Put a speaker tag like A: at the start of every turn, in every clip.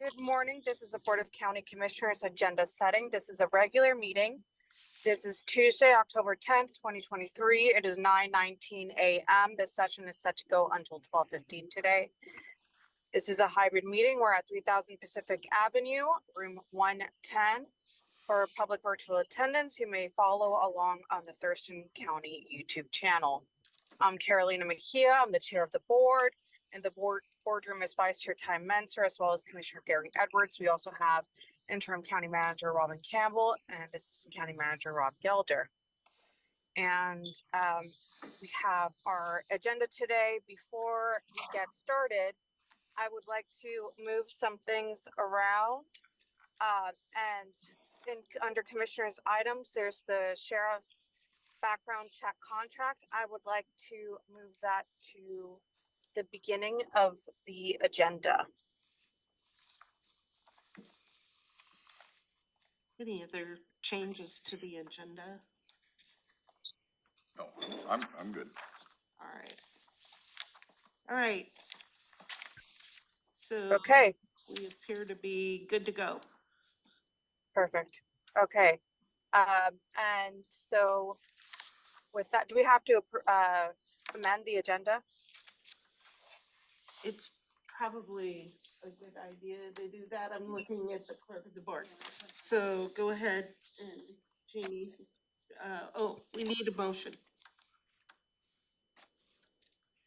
A: Good morning. This is the Board of County Commissioners agenda setting. This is a regular meeting. This is Tuesday, October 10th, 2023. It is 9:19 a.m. This session is set to go until 12:15 today. This is a hybrid meeting. We're at 3000 Pacific Avenue, room 110. For public virtual attendance, you may follow along on the Thurston County YouTube channel. I'm Carolina Mejia. I'm the chair of the board, and the boardroom is Vice Chair Ty Menser, as well as Commissioner Gary Edwards. We also have Interim County Manager Robin Campbell and Assistant County Manager Rob Gelder. And we have our agenda today. Before we get started, I would like to move some things around. Under Commissioners' items, there's the Sheriff's background check contract. I would like to move that to the beginning of the agenda.
B: Any other changes to the agenda?
C: No, I'm good.
B: All right. So
A: Okay,
B: we appear to be good to go.
A: perfect. Okay. And so with that, do we have to amend the agenda?
B: It's probably a good idea to do that. I'm looking at the clerk of the board. So go ahead and Jeannie. We need a motion.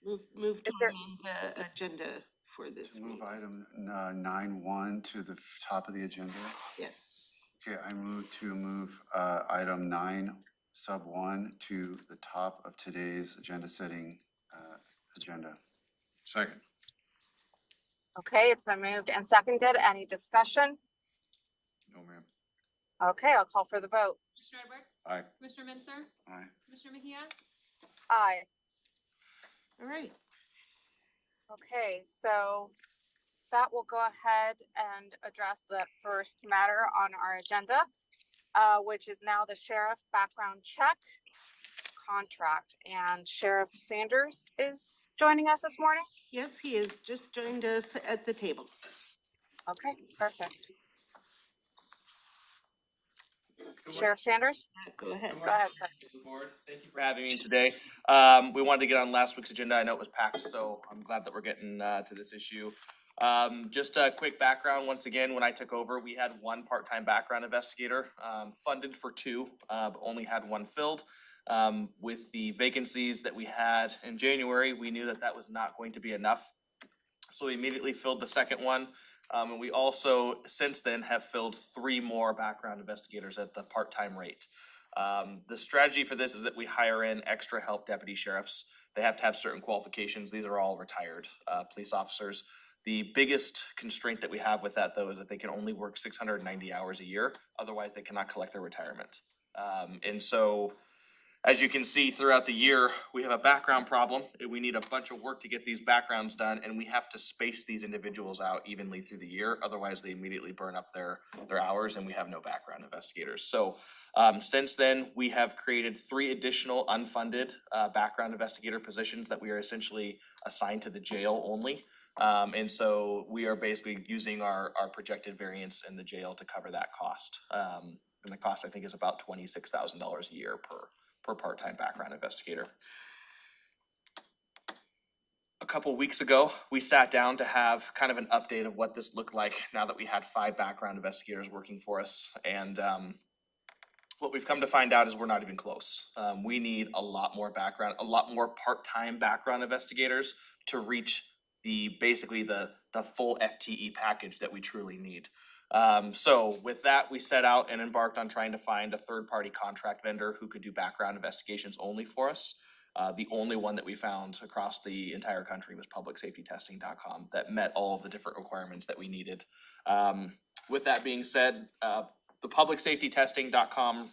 B: Move to amend the agenda for this
C: Move
B: meeting.
C: item 9.1 to the top of the agenda.
B: Yes.
C: Okay, I move item 9 sub 1 to the top of today's agenda setting agenda. Second.
A: Okay, it's been moved and seconded. Any discussion?
C: No, ma'am.
A: Okay, I'll call for the vote.
D: Commissioner Edwards?
C: Aye.
D: Commissioner Menser?
C: Aye.
D: Commissioner Mejia?
A: Aye.
B: All right.
A: Okay, so that will go ahead and address the first matter on our agenda, which is now the sheriff background check contract. And Sheriff Sanders is joining us this morning.
B: Yes, he has just joined us at the table.
A: Okay, perfect. Sheriff Sanders?
B: Go ahead.
A: Go ahead, sir.
E: Board. Thank you for having me today. We wanted to get on last week's agenda. I know it was packed, so I'm glad that we're getting to this issue. Just a quick background. Once again, when I took over, we had one part-time background investigator, funded for two, but only had one filled. With the vacancies that we had in January, we knew that that was not going to be enough. So we immediately filled the second one. And we also, since then, have filled 3 more background investigators at the part-time rate. The strategy for this is that we hire in extra help deputy sheriffs. They have to have certain qualifications. These are all retired police officers. The biggest constraint that we have with that, though, is that they can only work 690 hours a year. Otherwise, they cannot collect their retirement. And so, as you can see throughout the year, we have a background problem. We need a bunch of work to get these backgrounds done, and we have to space these individuals out evenly through the year. Otherwise, they immediately burn up their hours, and we have no background investigators. So since then, we have created 3 additional unfunded background investigator positions that we are essentially assigned to the jail only. And so we are basically using our projected variance in the jail to cover that cost. And the cost, I think, is about $26,000 a year per part-time background investigator. A couple weeks ago, we sat down to have kind of an update of what this looked like now that we had 5 background investigators working for us. And what we've come to find out is we're not even close. We need a lot more part-time background investigators to reach basically the full FTE package that we truly need. So with that, we set out and embarked on trying to find a third-party contract vendor who could do background investigations only for us. The only one that we found across the entire country was publicsafetytesting.com that met all of the different requirements that we needed. With that being said, the publicsafetytesting.com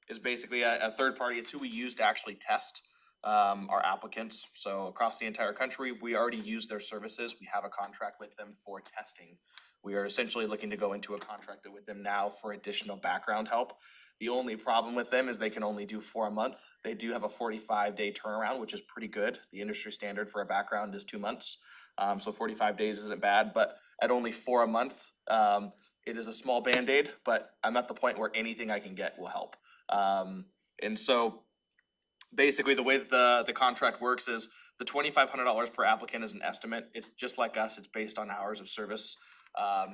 E: is basically a third party. It's who we use to actually test our applicants. So across the entire country, we already use their services. We have a contract with them for testing. We are essentially looking to go into a contract with them now for additional background help. The only problem with them is they can only do 4 a month. They do have a 45-day turnaround, which is pretty good. The industry standard for a background is 2 months. So 45 days isn't bad, but at only 4 a month, it is a small Band-Aid, but I'm at the point where anything I can get will help. And so basically the way that the contract works is the $2,500 per applicant is an estimate. It's just like us, it's based on hours of service.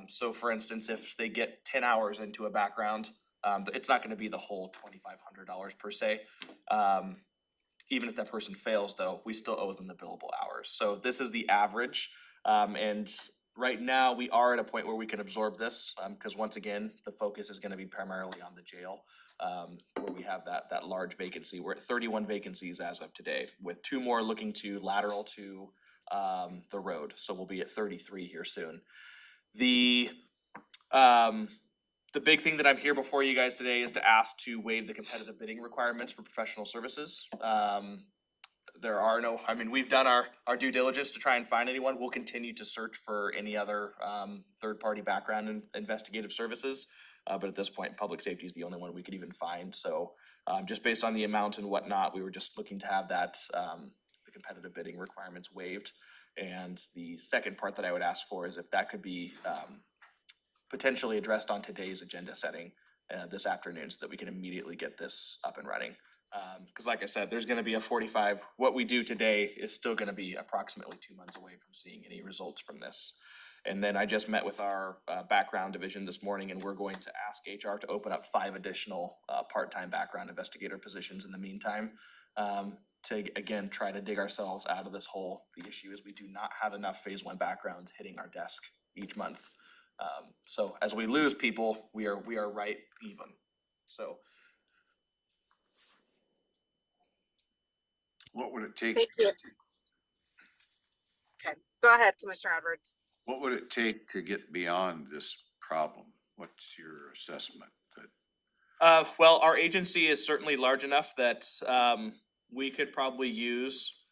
E: So for instance, if they get 10 hours into a background, it's not gonna be the whole $2,500 per se. Even if that person fails though, we still owe them the billable hours. So this is the average. And right now we are at a point where we can absorb this, cause once again, the focus is gonna be primarily on the jail. Where we have that large vacancy. We're at 31 vacancies as of today, with 2 more looking to lateral to the road. So we'll be at 33 here soon. The big thing that I'm here before you guys today is to ask to waive the competitive bidding requirements for professional services. There are no, I mean, we've done our due diligence to try and find anyone. We'll continue to search for any other third-party background and investigative services. But at this point, public safety is the only one we could even find. So just based on the amount and whatnot, we were just looking to have that, the competitive bidding requirements waived. And the second part that I would ask for is if that could be potentially addressed on today's agenda setting this afternoon so that we can immediately get this up and running. Cause like I said, there's gonna be a 45, what we do today is still gonna be approximately 2 months away from seeing any results from this. And then I just met with our background division this morning and we're going to ask HR to open up 5 additional part-time background investigator positions in the meantime. To again, try to dig ourselves out of this hole. The issue is we do not have enough phase 1 backgrounds hitting our desk each month. So as we lose people, we are right even. So.
D: What would it take?
A: Thank you. Okay, go ahead, Commissioner Edwards.
D: What would it take to get beyond this problem? What's your assessment?
E: Well, our agency is certainly large enough that we could probably use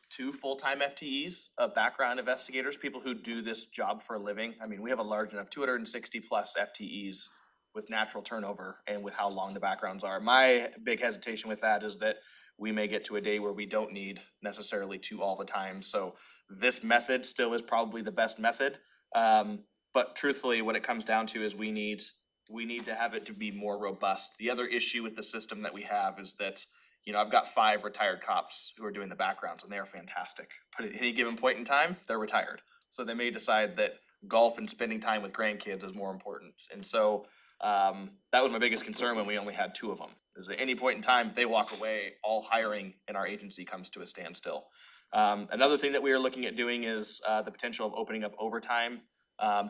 E: 2 full-time FTEs of background investigators, people who do this job for a living. I mean, we have a large enough 260 plus FTEs with natural turnover and with how long the backgrounds are. My big hesitation with that is that we may get to a day where we don't need necessarily 2 all the time. So this method still is probably the best method. But truthfully, what it comes down to is we need to have it to be more robust. The other issue with the system that we have is that, you know, I've got 5 retired cops who are doing the backgrounds and they are fantastic. But at any given point in time, they're retired. So they may decide that golf and spending time with grandkids is more important. And so that was my biggest concern when we only had 2 of them. Is at any point in time, if they walk away, all hiring in our agency comes to a standstill. Another thing that we are looking at doing is the potential of opening up overtime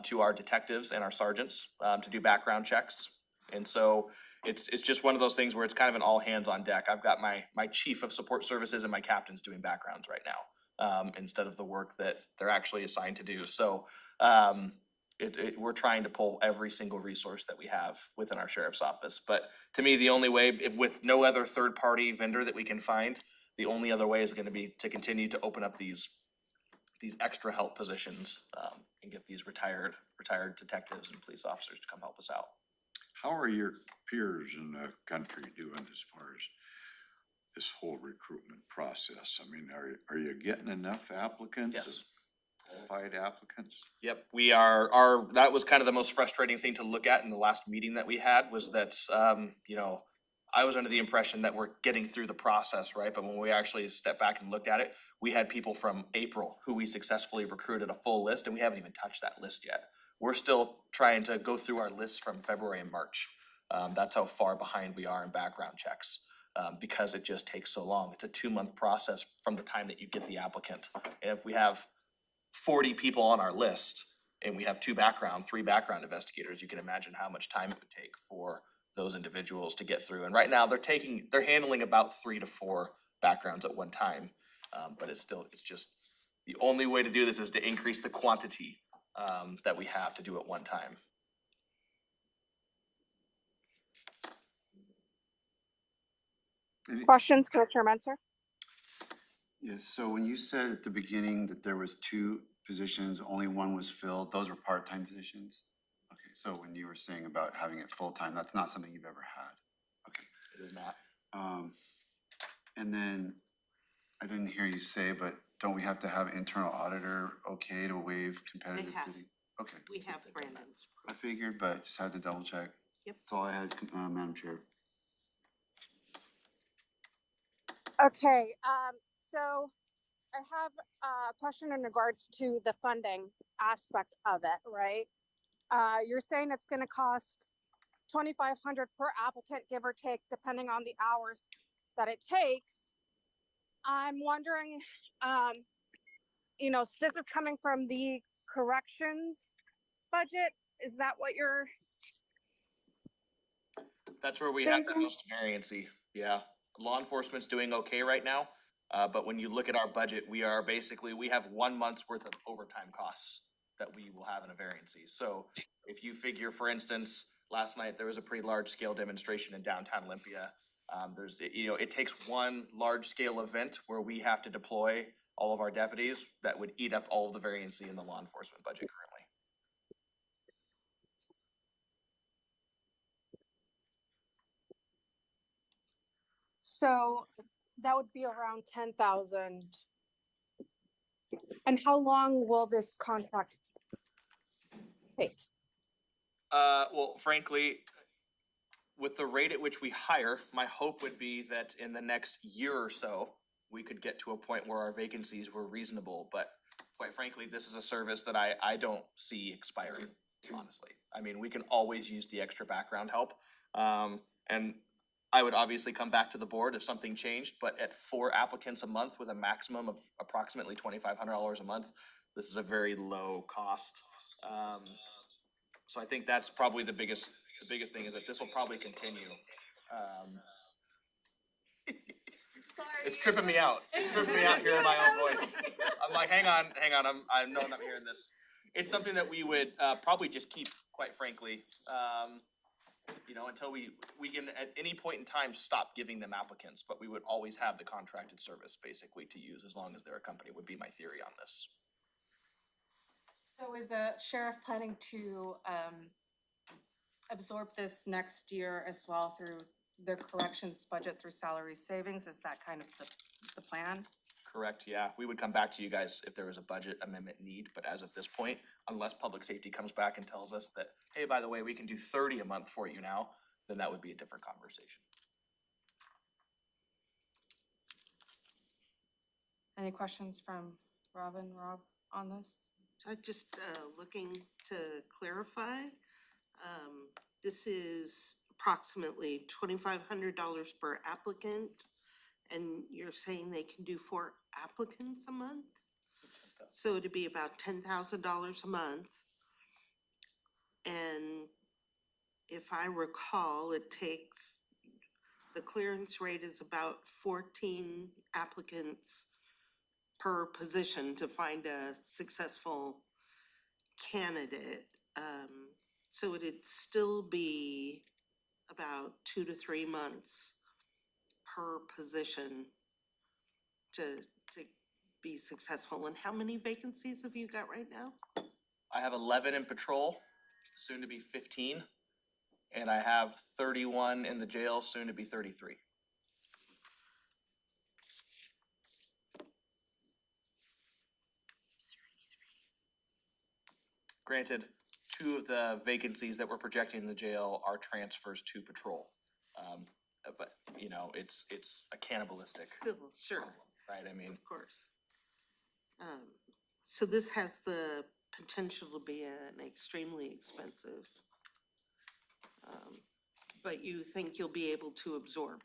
E: to our detectives and our sergeants to do background checks. And so it's just one of those things where it's kind of an all hands on deck. I've got my chief of support services and my captains doing backgrounds right now instead of the work that they're actually assigned to do. So we're trying to pull every single resource that we have within our sheriff's office. But to me, the only way, with no other third party vendor that we can find, the only other way is going to be to continue to open up these extra help positions and get these retired detectives and police officers to come help us out.
D: How are your peers in the country doing as far as this whole recruitment process? I mean, are you getting enough applicants?
E: Yes.
D: Qualified applicants?
E: Yep, we are, that was kind of the most frustrating thing to look at in the last meeting that we had was that, you know, I was under the impression that we're getting through the process, right? But when we actually stepped back and looked at it, we had people from April who we successfully recruited a full list and we haven't even touched that list yet. We're still trying to go through our lists from February and March. That's how far behind we are in background checks because it just takes so long. It's a 2-month process from the time that you get the applicant. And if we have 40 people on our list and we have 3 background investigators, you can imagine how much time it would take for those individuals to get through. And right now they're handling about 3 to 4 backgrounds at one time. But it's just the only way to do this is to increase the quantity that we have to do at one time.
A: Questions, Commissioner Menser?
C: Yes, so when you said at the beginning that there was 2 positions, only 1 was filled, those were part-time positions? Okay, so when you were saying about having it full-time, that's not something you've ever had? Okay.
E: It is not.
C: And then, I didn't hear you say, but don't we have to have internal auditor okay to waive competitive
B: have.
C: bidding? Okay,
B: We have Brandon's.
C: I figured, but just had to double check.
B: Yep.
C: That's all I had, Madam Chair.
A: Okay, so I have a question in regards to the funding aspect of it, right? You're saying it's gonna cost 2,500 per applicant, give or take, depending on the hours that it takes. I'm wondering, so this is coming from the corrections budget. Is that what you're
E: That's where we have the
A: thinking?
E: most variancy, yeah. Law enforcement's doing okay right now, but when you look at our budget, we have 1 month's worth of overtime costs that we will have in a variancy. So if you figure, for instance, last night, there was a pretty large scale demonstration in downtown Olympia. It takes one large scale event where we have to deploy all of our deputies that would eat up all of the variancy in the law enforcement budget currently.
A: So that would be around 10,000. And how long will this contract take?
E: Well, frankly, with the rate at which we hire, my hope would be that in the next year or so, we could get to a point where our vacancies were reasonable, but quite frankly, this is a service that I don't see expiring, honestly. I mean, we can always use the extra background help. And I would obviously come back to the board if something changed, but at 4 applicants a month with a maximum of approximately $2,500 a month, this is a very low cost. So I think that's probably the biggest thing is that this will probably continue. It's tripping me out. It's tripping me out hearing my own voice. I'm like, hang on, I'm not hearing this. It's something that we would probably just keep, quite frankly, until we can at any point in time stop giving them applicants, but we would always have the contracted service basically to use as long as they're a company would be my theory on this.
F: So is the sheriff planning to absorb this next year as well through their corrections budget through salary savings? Is that kind of the plan?
E: Correct, yeah. We would come back to you guys if there was a budget amendment need, but as of this point, unless public safety comes back and tells us that, hey, by the way, we can do 30 a month for you now, then that would be a different conversation.
F: Any questions from Rob on this?
B: So just looking to clarify, this is approximately $2,500 per applicant, and you're saying they can do 4 applicants a month? So it'd be about $10,000 a month. And if I recall, the clearance rate is about 14 applicants per position to find a successful candidate. So it'd still be about 2 to 3 months per position to be successful. And how many vacancies have you got right now?
E: I have 11 in patrol, soon to be 15, and I have 31 in the jail, soon to be 33. Granted, 2 of the vacancies that we're projecting in the jail are transfers to patrol. But it's a cannibalistic
B: Still, sure,
E: problem, right? I mean,
B: of course. So this has the potential to be an extremely expensive, but you think you'll be able to absorb?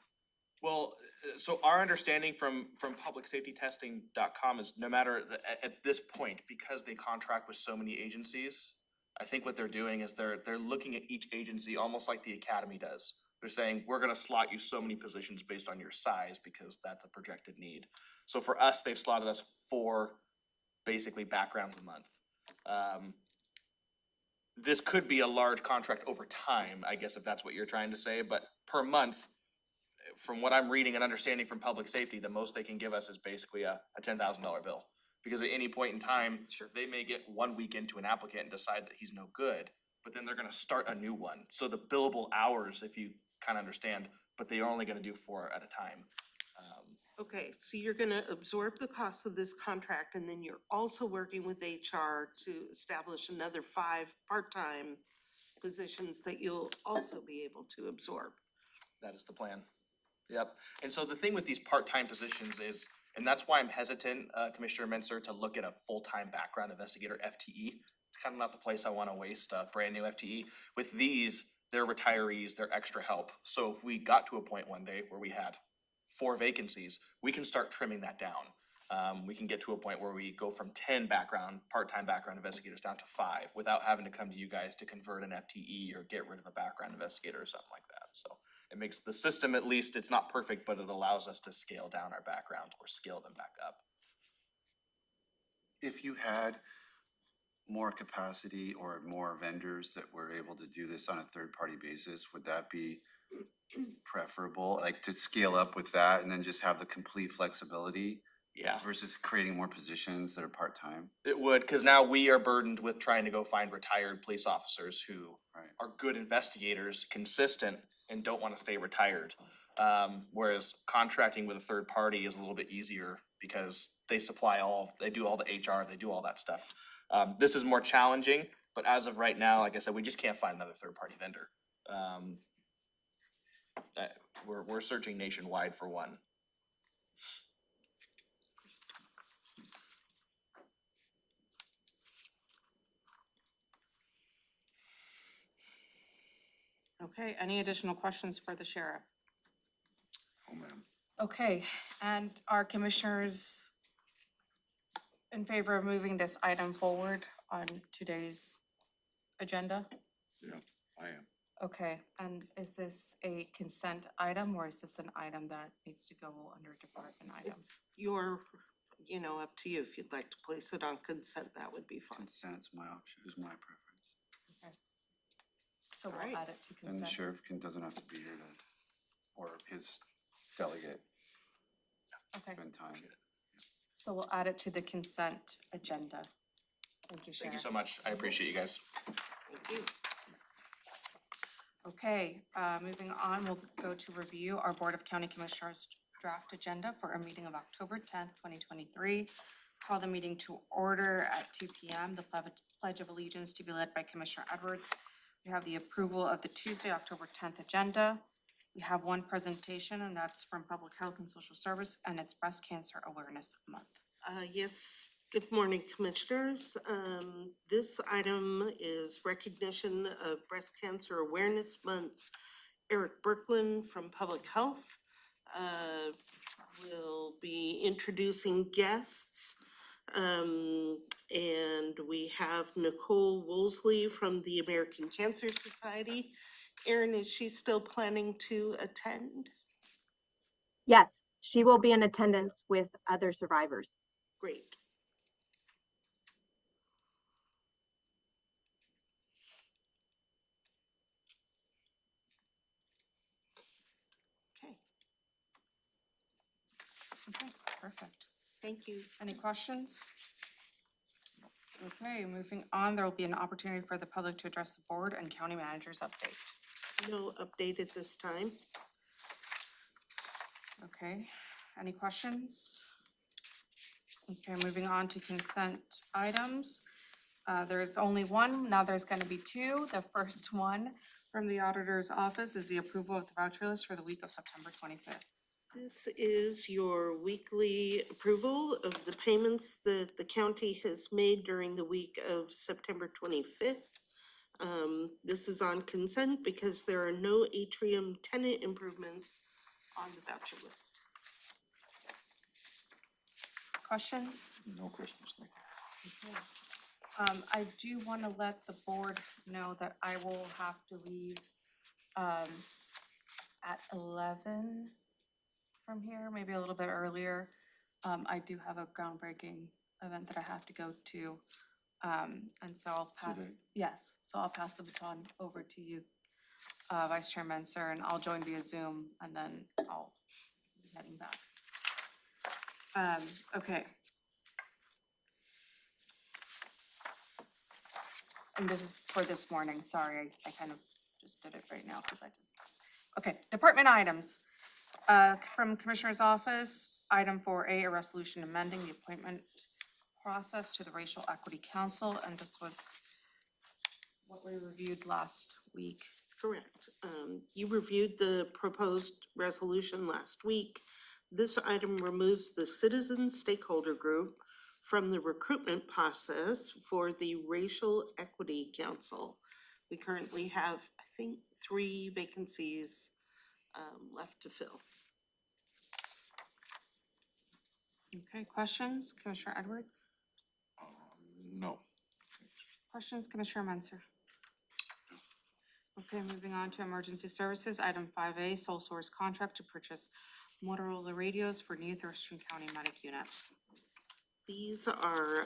E: well, so our understanding from publicsafetytesting.com is no matter at this point, because they contract with so many agencies, I think what they're doing is they're looking at each agency almost like the academy does. They're saying, we're gonna slot you so many positions based on your size because that's a projected need. So for us, they've slotted us 4 basically backgrounds a month. This could be a large contract over time, I guess, if that's what you're trying to say, but per month, from what I'm reading and understanding from public safety, the most they can give us is basically a $10,000 bill. Because at any point in time,
B: Sure.
E: they may get 1 week into an applicant and decide that he's no good, but then they're gonna start a new one. So the billable hours, if you kind of understand, but they are only gonna do 4 at a time.
B: Okay, so you're gonna absorb the cost of this contract and then you're also working with HR to establish another 5 part-time positions that you'll also be able to absorb.
E: That is the plan. Yep. And so the thing with these part-time positions is, and that's why I'm hesitant, Commissioner Menser, to look at a full-time background investigator FTE. It's kind of not the place I want to waste a brand new FTE. With these, they're retirees, they're extra help. So if we got to a point one day where we had 4 vacancies, we can start trimming that down. We can get to a point where we go from 10 part-time background investigators down to 5 without having to come to you guys to convert an FTE or get rid of a background investigator or something like that. So it makes the system, at least, it's not perfect, but it allows us to scale down our backgrounds or scale them back up.
C: If you had more capacity or more vendors that were able to do this on a third-party basis, would that be preferable? Like to scale up with that and then just have the complete flexibility
E: Yeah,
C: versus creating more positions that are part-time?
E: it would, because now we are burdened with trying to go find retired police officers who
C: Right.
E: are good investigators, consistent, and don't want to stay retired. Whereas contracting with a third party is a little bit easier because they they do all the HR, they do all that stuff. This is more challenging, but as of right now, like I said, we just can't find another third party vendor. We're searching nationwide for one.
F: Okay, any additional questions for the sheriff?
D: Oh, ma'am.
F: Okay, and are commissioners in favor of moving this item forward on today's agenda?
D: Yeah, I am.
F: Okay, and is this a consent item or is this an item that needs to go under department items?
B: It's your, up to you. If you'd like to place it on consent, that would be fine.
C: Consent's my option, is my preference.
F: So we'll
B: Alright.
F: add it to
C: Then the
F: consent.
C: sheriff doesn't have to be here to, or his delegate,
F: Okay,
C: spend time.
F: so we'll add it to the consent agenda. Thank you, Sheriff.
E: Thank you so much. I appreciate you guys.
B: Thank you.
F: Okay, moving on, we'll go to review our Board of County Commissioners draft agenda for our meeting of October 10th, 2023. Call the meeting to order at 2 p.m. The Pledge of Allegiance to be led by Commissioner Edwards. We have the approval of the Tuesday, October 10th agenda. We have one presentation, and that's from Public Health and Social Service, and it's Breast Cancer Awareness Month.
B: Yes, good morning, Commissioners. This item is recognition of Breast Cancer Awareness Month. Eric Berkland from Public Health will be introducing guests. And we have Nicole Woolsey from the American Cancer Society. Erin, is she still planning to attend?
G: Yes, she will be in attendance with other survivors.
B: Great. Okay,
F: Okay, perfect.
B: thank you.
F: Any questions? Okay, moving on, there will be an opportunity for the public to address the board and county manager's update.
B: No update at this time.
F: Okay, any questions? Okay, moving on to consent items. There's only one, now there's gonna be two. The first one from the auditor's office is the approval of the voucher list for the week of September 25th.
B: This is your weekly approval of the payments that the county has made during the week of September 25th. This is on consent because there are no atrium tenant improvements on the voucher list.
F: Questions?
D: No questions, thank you.
F: Okay. I do want to let the board know that I will have to leave at 11 from here, maybe a little bit earlier. I do have a groundbreaking event that I have to go to. And so I'll pass,
C: Today?
F: yes, so I'll pass the baton over to you, Vice Chair Menser, and I'll join via Zoom and then I'll be heading back. Okay. And this is for this morning, sorry, I kind of just did it right now because okay, department items. From Commissioner's Office, Item 4A, a resolution amending the appointment process to the Racial Equity Council, and this was what we reviewed last week.
B: Correct. You reviewed the proposed resolution last week. This item removes the citizen stakeholder group from the recruitment process for the Racial Equity Council. We currently have, I think, 3 vacancies left to fill.
F: Okay, questions? Commissioner Edwards?
D: No.
F: Questions, Commissioner Menzer? Okay, moving on to emergency services. Item 5A, sole source contract to purchase Motorola radios for new Thurston County medic units.
B: These are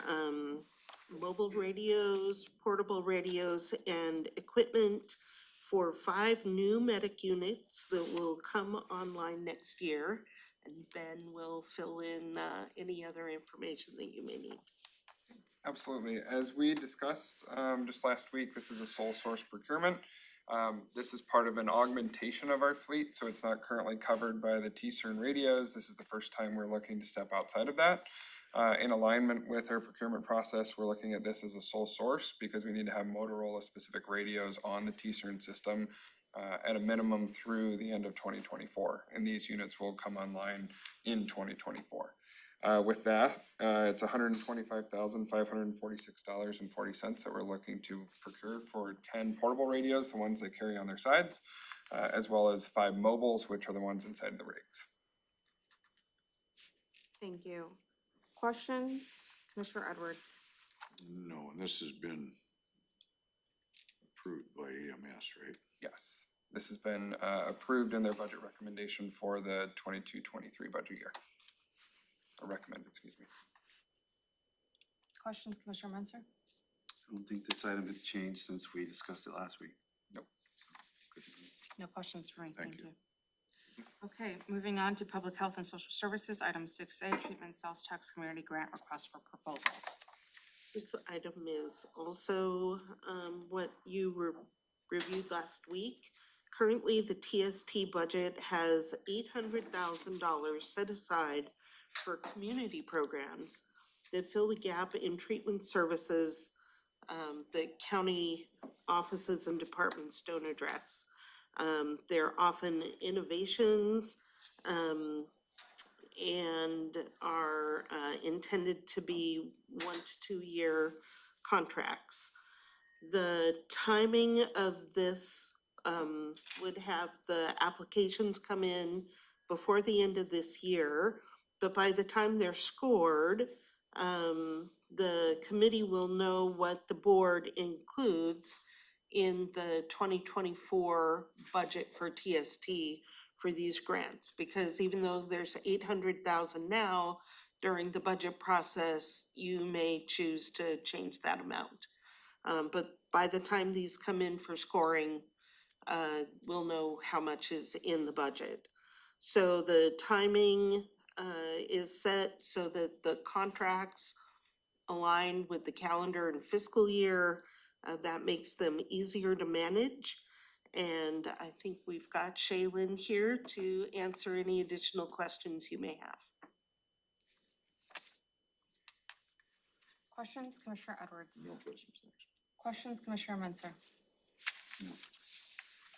B: mobile radios, portable radios, and equipment for 5 new medic units that will come online next year. And Ben will fill in any other information that you may need.
H: Absolutely. As we discussed just last week, this is a sole source procurement. This is part of an augmentation of our fleet, so it's not currently covered by the T-CERN radios. This is the first time we're looking to step outside of that. In alignment with our procurement process, we're looking at this as a sole source because we need to have Motorola specific radios on the T-CERN system at a minimum through the end of 2024, and these units will come online in 2024. With that, it's $125,546.40 that we're looking to procure for 10 portable radios, the ones they carry on their sides, as well as 5 mobiles, which are the ones inside the rigs.
F: Thank you. Questions? Commissioner Edwards?
D: No, and this has been approved by EMS, right?
H: Yes, this has been approved in their budget recommendation for the 22-23 budget year. Or recommended, excuse me.
F: Questions, Commissioner Menzer?
C: I don't think this item has changed since we discussed it last week.
H: Nope.
C: Good to know.
F: No questions for me,
D: Thank
F: thank
D: you.
F: you. Okay, moving on to public health and social services, item 6A, treatment sales tax community grant request for proposals.
B: This item is also what you reviewed last week. Currently, the TST budget has $800,000 set aside for community programs that fill the gap in treatment services that county offices and departments don't address. They're often innovations and are intended to be 1 to 2 year contracts. The timing of this would have the applications come in before the end of this year, but by the time they're scored, the committee will know what the board includes in the 2024 budget for TST for these grants, because even though there's 800,000 now, during the budget process, you may choose to change that amount. But by the time these come in for scoring, we'll know how much is in the budget. So the timing is set so that the contracts align with the calendar and fiscal year. That makes them easier to manage. And I think we've got Shaylin here to answer any additional questions you may have.
F: Questions, Commissioner Edwards?
D: No questions, thanks.
F: Questions, Commissioner Menzer?
D: No.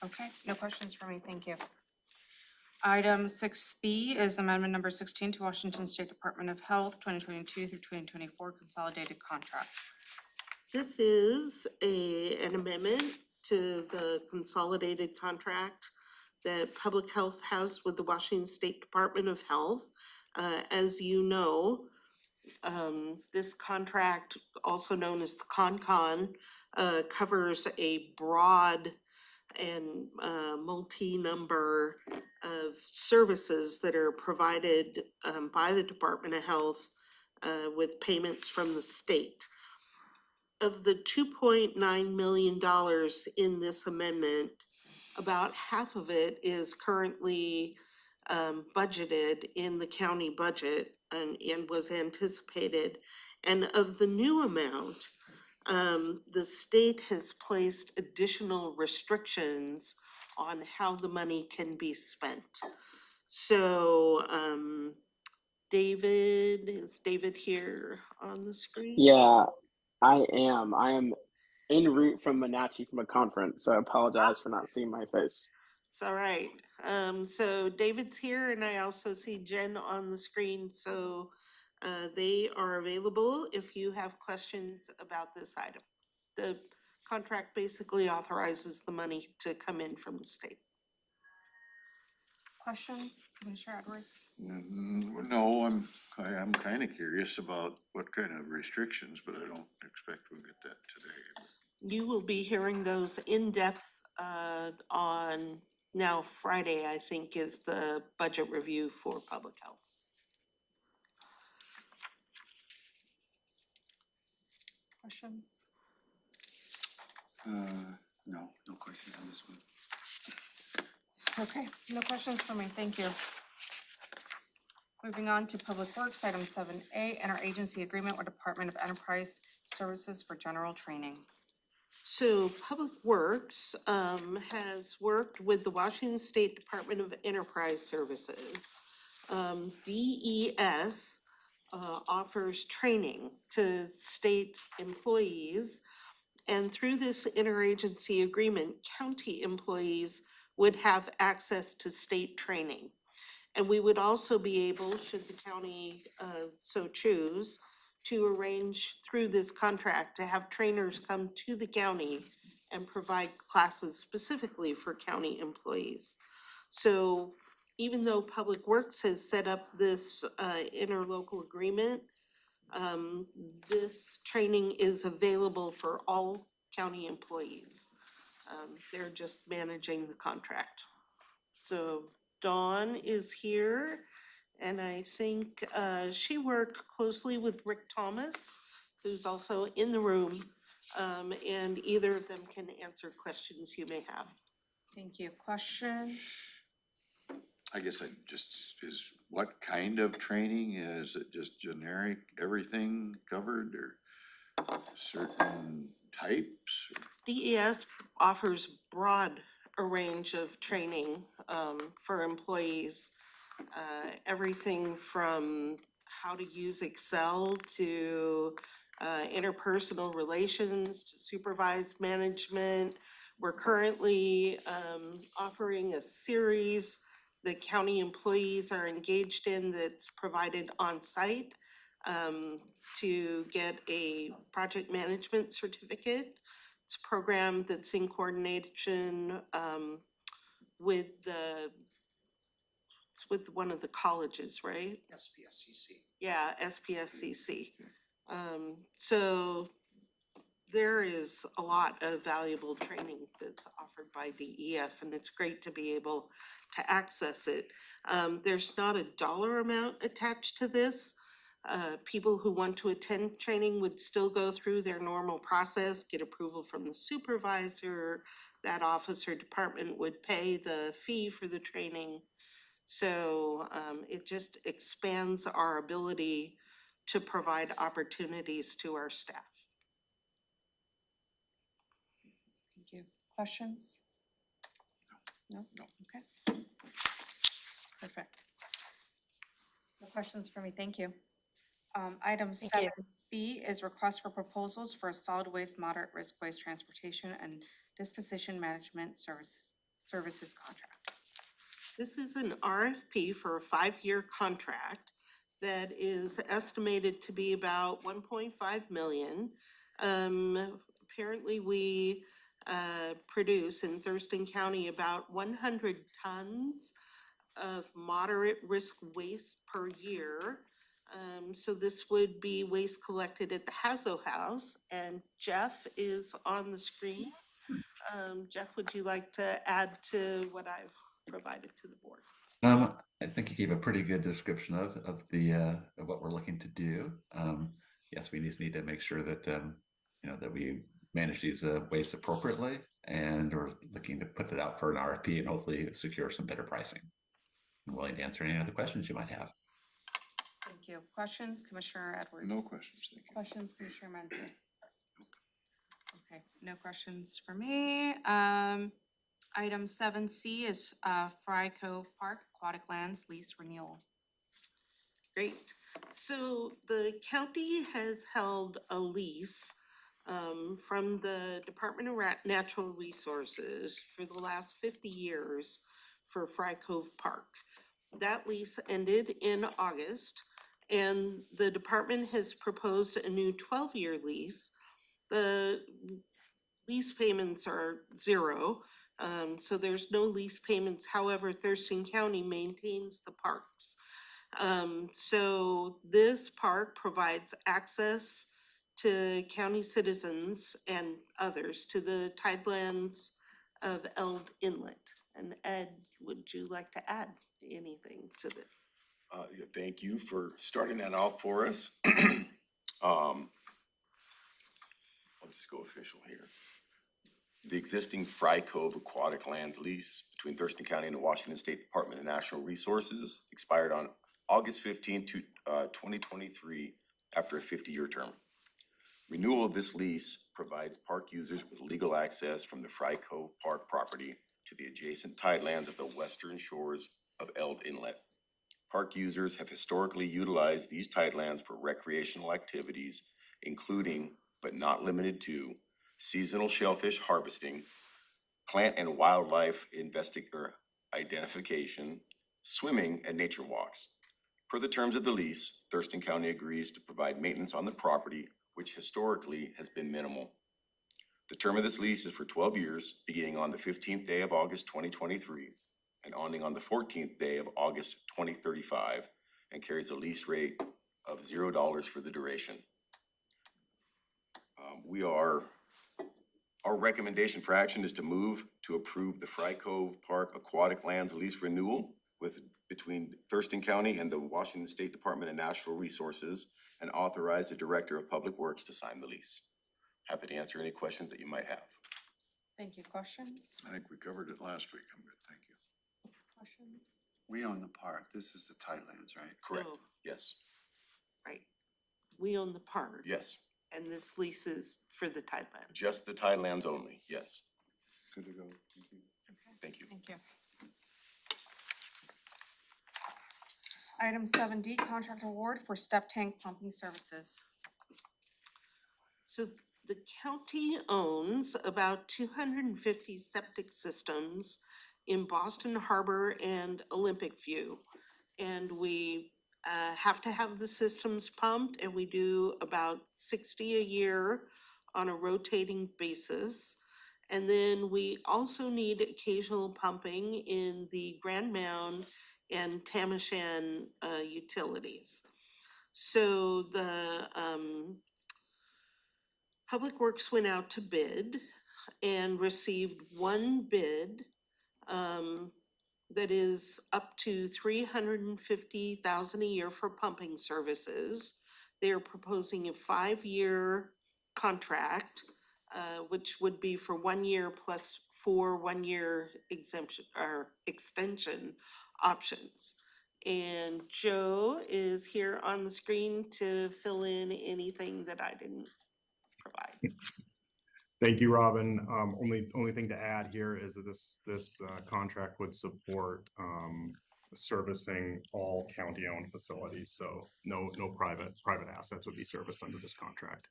F: Okay, no questions for me, thank you. Item 6B is amendment number 16 to Washington State Department of Health 2022 through 2024 consolidated contract.
B: This is an amendment to the consolidated contract that Public Health has with the Washington State Department of Health. As you know, this contract, also known as the CON-CON, covers a broad and multi-number of services that are provided by the Department of Health with payments from the state. Of the $2.9 million in this amendment, about half of it is currently budgeted in the county budget and was anticipated. And of the new amount, the state has placed additional restrictions on how the money can be spent. So David. Is David here on the screen?
I: Yeah, I am. I am en route from Wenatchee from a conference, so I apologize for not seeing my face.
B: It's all right. So David's here and I also see Jen on the screen, so they are available if you have questions about this item. The contract basically authorizes the money to come in from the state.
F: Questions, Commissioner Edwards?
D: No, I'm kind of curious about what kind of restrictions, but I don't expect we'll get that today.
B: You will be hearing those in depth on now Friday, I think, is the budget review for public health.
F: Questions?
C: No, no questions on this one.
F: Okay, no questions for me, thank you. Moving on to Public Works, item 7A, interagency agreement with Department of Enterprise Services for general training.
B: So Public Works has worked with the Washington State Department of Enterprise Services. DES offers training to state employees. And through this interagency agreement, county employees would have access to state training. And we would also be able, should the county so choose, to arrange through this contract to have trainers come to the county and provide classes specifically for county employees. So even though Public Works has set up this interlocal agreement, this training is available for all county employees. They're just managing the contract. So Dawn is here, and I think she worked closely with Rick Thomas, who's also in the room, and either of them can answer questions you may have.
F: Thank you. Questions?
D: I guess is what kind of training? Is it just generic, everything covered, or certain types?
B: DES offers broad a range of training for employees. Everything from how to use Excel to interpersonal relations to supervised management. We're currently offering a series that county employees are engaged in that's provided on site to get a project management certificate. It's a program that's in coordination with it's with one of the colleges, right?
J: SPSCC.
B: Yeah, SPSCC. So there is a lot of valuable training that's offered by DES, and it's great to be able to access it. There's not a dollar amount attached to this. People who want to attend training would still go through their normal process, get approval from the supervisor. That office or department would pay the fee for the training. So it just expands our ability to provide opportunities to our staff.
F: Thank you. Questions? No?
D: No.
F: Okay. Perfect. No questions for me, thank you. Item 7B is request for proposals for a solid waste, moderate risk waste transportation and disposition management services contract.
B: This is an RFP for a 5-year contract that is estimated to be about 1.5 million. Apparently we produce in Thurston County about 100 tons of moderate risk waste per year. So this would be waste collected at the Hazo House, and Jeff is on the screen. Jeff, would you like to add to what I've provided to the board?
K: I think you gave a pretty good description of what we're looking to do. Yes, we just need to make sure that that we manage these wastes appropriately, and we're looking to put it out for an RFP and hopefully secure some better pricing. I'm willing to answer any other questions you might have.
F: Thank you. Questions, Commissioner Edwards?
D: No questions, thank you.
F: Questions, Commissioner Menzel? Okay, no questions for me. Item 7C is Fry Cove Park Aquatic Lands lease renewal.
B: Great. So the county has held a lease from the Department of Natural Resources for the last 50 years for Fry Cove Park. That lease ended in August, and the department has proposed a new 12-year lease. The lease payments are zero, so there's no lease payments. However, Thurston County maintains the parks. So this park provides access to county citizens and others to the tidelands of Eld Inlet. And Ed, would you like to add anything to this?
J: Yeah, thank you for starting that off for us. I'll just go official here. The existing Fry Cove Aquatic Lands lease between Thurston County and the Washington State Department of Natural Resources expired on August 15, 2023, after a 50-year term. Renewal of this lease provides park users with legal access from the Fry Cove Park property to the adjacent tidelands of the western shores of Eld Inlet. Park users have historically utilized these tidelands for recreational activities, including, but not limited to, seasonal shellfish harvesting, plant and wildlife identification, swimming, and nature walks. Per the terms of the lease, Thurston County agrees to provide maintenance on the property, which historically has been minimal. The term of this lease is for 12 years, beginning on the 15th day of August 2023 and ending on the 14th day of August 2035, and carries a lease rate of $0 for the duration. Our recommendation for action is to move to approve the Fry Cove Park Aquatic Lands lease renewal between Thurston County and the Washington State Department of Natural Resources, and authorize the Director of Public Works to sign the lease. Happy to answer any questions that you might have.
F: Thank you. Questions?
D: I think we covered it last week. I'm good, thank you.
F: Questions?
C: We own the park. This is the tidelands, right?
J: Correct,
B: No.
J: yes,
B: Right. We own the park.
J: yes,
B: And this lease is for the tidelands.
J: just the tidelands only, yes.
C: Good to go. Thank you.
J: Thank you.
F: Thank you. Item 7D, contract award for step tank pumping services.
B: So the county owns about 250 septic systems in Boston Harbor and Olympic View. And we have to have the systems pumped, and we do about 60 a year on a rotating basis. And then we also need occasional pumping in the Grand Mound and Tamashan utilities. So the Public Works went out to bid and received one bid that is up to $350,000 a year for pumping services. They are proposing a 5-year contract, which would be for 1 year plus 4 1-year exemption or extension options. And Joe is here on the screen to fill in anything that I didn't provide.
L: Thank you, Robin. Only thing to add here is that this contract would support servicing all county-owned facilities. So no private assets would be serviced under this contract.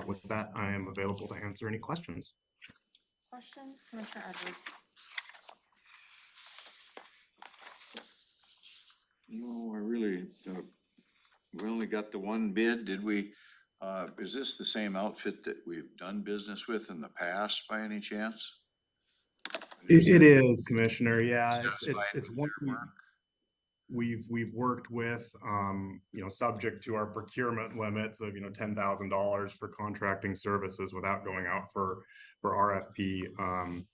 L: With that, I am available to answer any questions.
F: Questions, Commissioner Edwards?
D: No, I really, we only got the one bid. Did we, is this the same outfit that we've done business with in the past by any chance?
L: It is, Commissioner. Yeah,
D: Satisfied
L: it's
D: with
L: one
D: their work?
L: we've worked with, subject to our procurement limits of, $10,000 for contracting services without going out for RFP.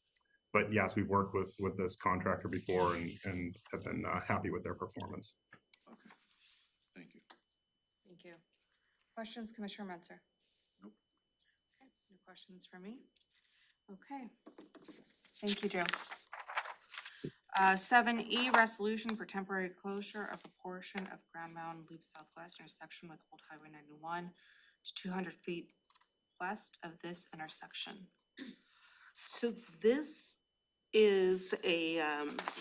L: But yes, we've worked with this contractor before and have been happy with their performance.
D: Okay, thank you.
F: Thank you. Questions, Commissioner Menzer?
D: Nope.
F: Okay, no questions for me? Okay. Thank you, Joe. 7E, resolution for temporary closure of a portion of Grand Mountain Loop Southwest intersection with Old Highway 91 to 200 feet west of this intersection.
B: So this is a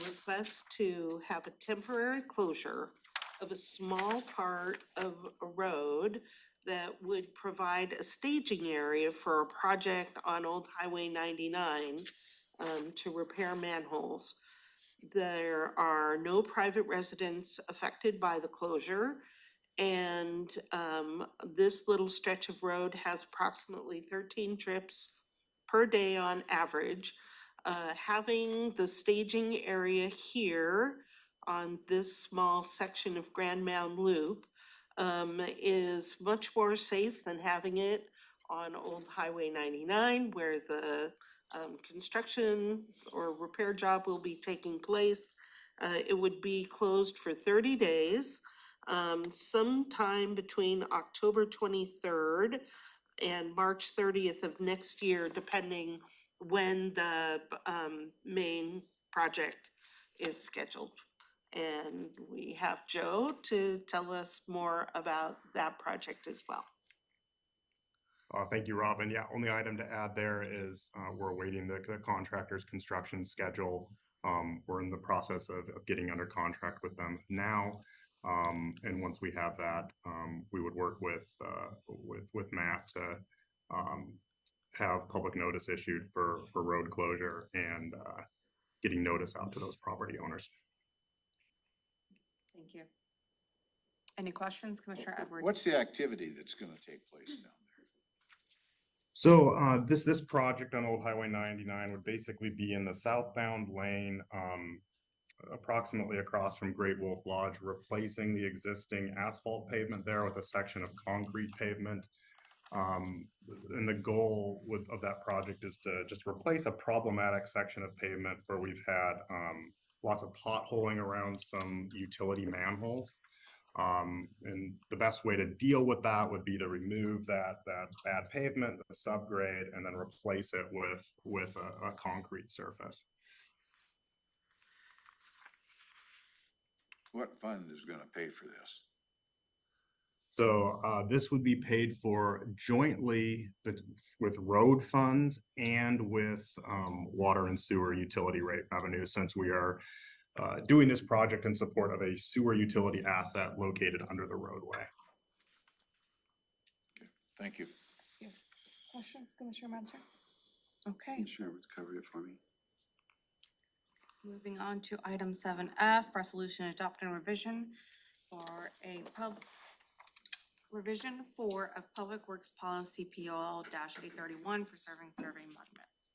B: request to have a temporary closure of a small part of a road that would provide a staging area for a project on Old Highway 99 to repair manholes. There are no private residents affected by the closure. And this little stretch of road has approximately 13 trips per day on average. Having the staging area here on this small section of Grand Mound Loop is much more safe than having it on Old Highway 99, where the construction or repair job will be taking place. It would be closed for 30 days, sometime between October 23rd and March 30th of next year, depending when the main project is scheduled. And we have Joe to tell us more about that project as well.
L: Thank you, Robin. Yeah, only item to add there is we're awaiting the contractor's construction schedule. We're in the process of getting under contract with them now. And once we have that, we would work with Matt to have public notice issued for road closure and getting notice out to those property owners.
F: Thank you. Any questions, Commissioner Edwards?
D: What's the activity that's gonna take place down there?
L: So this project on Old Highway 99 would basically be in the southbound lane, approximately across from Great Wolf Lodge, replacing the existing asphalt pavement there with a section of concrete pavement. And the goal of that project is to just replace a problematic section of pavement where we've had lots of potholing around some utility manholes. And the best way to deal with that would be to remove that bad pavement, the subgrade, and then replace it with a concrete surface.
D: What fund is gonna pay for this?
L: So this would be paid for jointly with road funds and with water and sewer utility rate revenue, since we are doing this project in support of a sewer utility asset located under the roadway.
D: Okay, thank you.
F: Questions, Commissioner Menzer? Okay,
C: Sure, would cover it for me.
F: moving on to item 7F, resolution adopting revision for a revision of Public Works Policy POL-831 for serving survey monuments.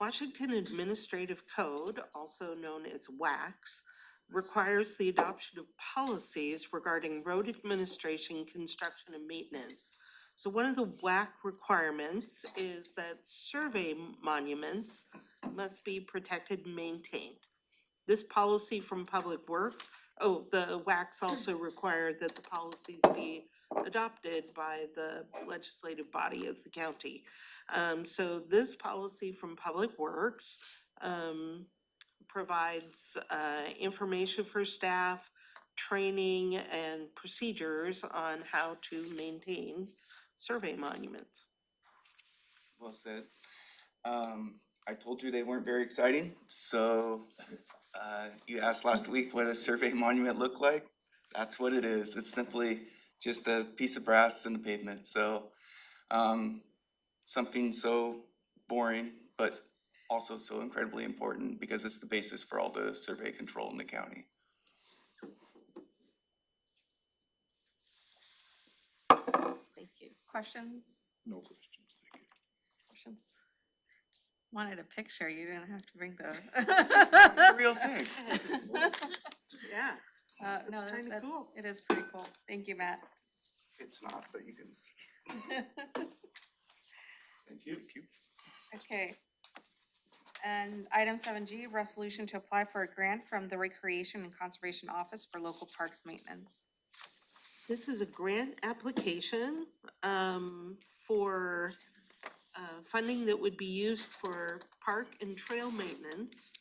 B: Washington Administrative Code, also known as WACS, requires the adoption of policies regarding road administration, construction, and maintenance. So one of the WAC requirements is that survey monuments must be protected and maintained. This policy from Public Works, the WACs also require that the policies be adopted by the legislative body of the county. So this policy from Public Works provides information for staff, training, and procedures on how to maintain survey monuments.
M: Well said. I told you they weren't very exciting, so you asked last week what a survey monument looked like. That's what it is. It's simply just a piece of brass in the pavement. So something so boring, but also so incredibly important because it's the basis for all the survey control in the county.
F: Thank you. Questions?
D: No questions, thank you.
F: Questions? Just wanted a picture. You didn't have to bring the.
M: Real thing.
B: Yeah.
F: No,
B: That's kinda
F: that's,
B: cool.
F: it is pretty cool. Thank you, Matt.
M: It's not, but you can. Thank you.
F: Okay. And item 7G, resolution to apply for a grant from the Recreation and Conservation Office for local parks maintenance.
B: This is a grant application for funding that would be used for park and trail maintenance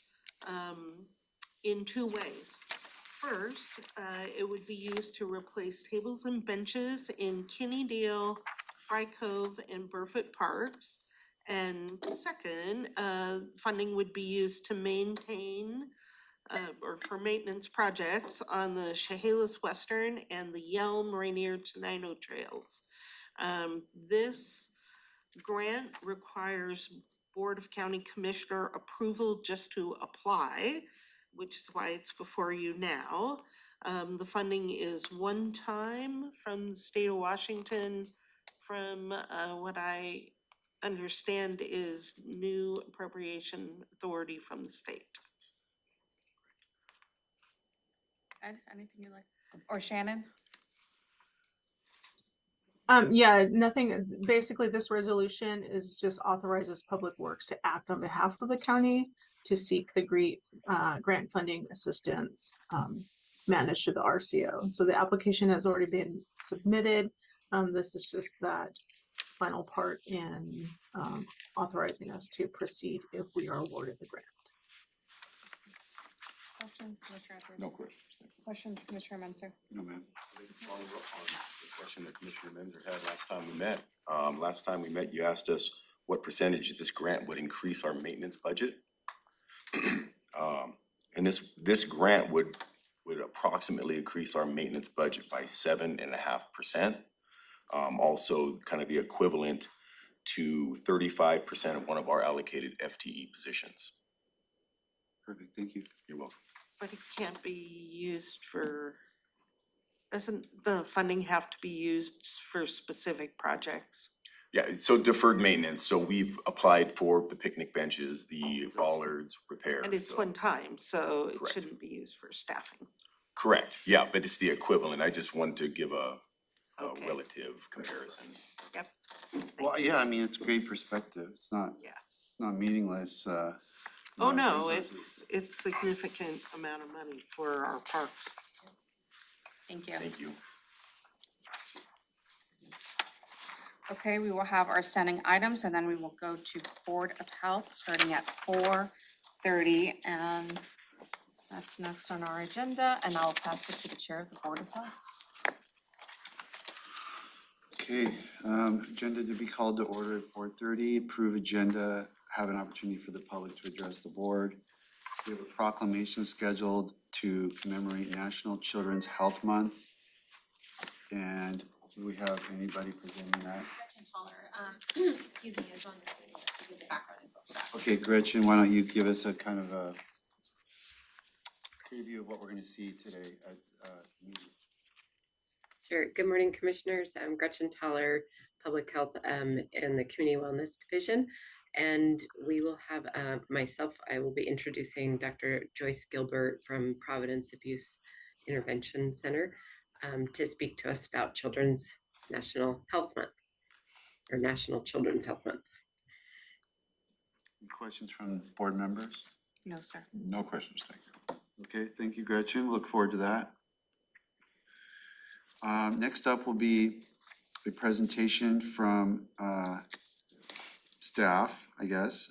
B: in two ways. First, it would be used to replace tables and benches in Kinnydale, Fry Cove, and Burfoot Parks. And second, funding would be used to maintain or for maintenance projects on the Chehalis Western and the Yelm Rainier Tenino trails. This grant requires Board of County Commissioner approval just to apply, which is why it's before you now. The funding is one time from the state of Washington, from what I understand is new appropriation authority from the state.
F: Ed, anything you like? Or Shannon?
N: Yeah, nothing, basically this resolution is just authorizes Public Works to act on behalf of the county to seek the grant funding assistance, managed to the RCO. So the application has already been submitted. This is just that final part in, authorizing us to proceed if we are awarded the grant.
F: Questions, Commissioner Edwards?
D: No questions. Thank you.
F: Questions, Commissioner Menzer?
C: No, ma'am.
J: Follow up on the question that Commissioner Menzer had last time we met. Last time we met, you asked us what percentage of this grant would increase our maintenance budget. And this grant would approximately increase our maintenance budget by 7.5%. Also kind of the equivalent to 35% of one of our allocated FTE positions.
C: Perfect, thank you.
J: You're welcome.
B: But it can't be used for, doesn't the funding have to be used for specific projects?
J: Yeah, so deferred maintenance. So we've applied for the picnic benches, the
B: So it's-
J: bollards, repairs.
B: And it's
J: so-
B: one time, so it
J: Correct.
B: shouldn't be used for staffing.
J: Correct, yeah, but it's the equivalent. I just wanted to give a
B: Okay.
J: relative comparison.
B: Yep.
C: Well, yeah, I mean, it's great perspective. It's not,
B: Yeah.
C: it's not meaningless,
B: Oh,
C: amount of
B: no,
C: resources.
B: it's significant amount of money for our parks.
F: Thank you.
J: Thank you.
F: Okay, we will have our standing items and then we will go to Board of Health starting at 4:30, and that's next on our agenda, and I'll pass it to the Chair of the Board of Health.
C: Okay, agenda to be called to order at 4:30, approve agenda, have an opportunity for the public to address the board. We have a proclamation scheduled to commemorate National Children's Health Month. And do we have anybody presenting that?
O: Gretchen Toller, excuse me, is on the, to give the background info for that.
C: Okay, Gretchen, why don't you give us a kind of a preview of what we're gonna see today at the meeting?
P: Sure. Good morning, Commissioners. I'm Gretchen Toller, Public Health in the Community Wellness Division. And we will have myself, I will be introducing Dr. Joyce Gilbert from Providence Abuse Intervention Center to speak to us about Children's National Health Month, or National Children's Health Month.
C: Any questions from board members?
F: No, sir.
D: No questions, thank you.
C: Okay, thank you, Gretchen. Look forward to that. Next up will be a presentation from staff, I guess.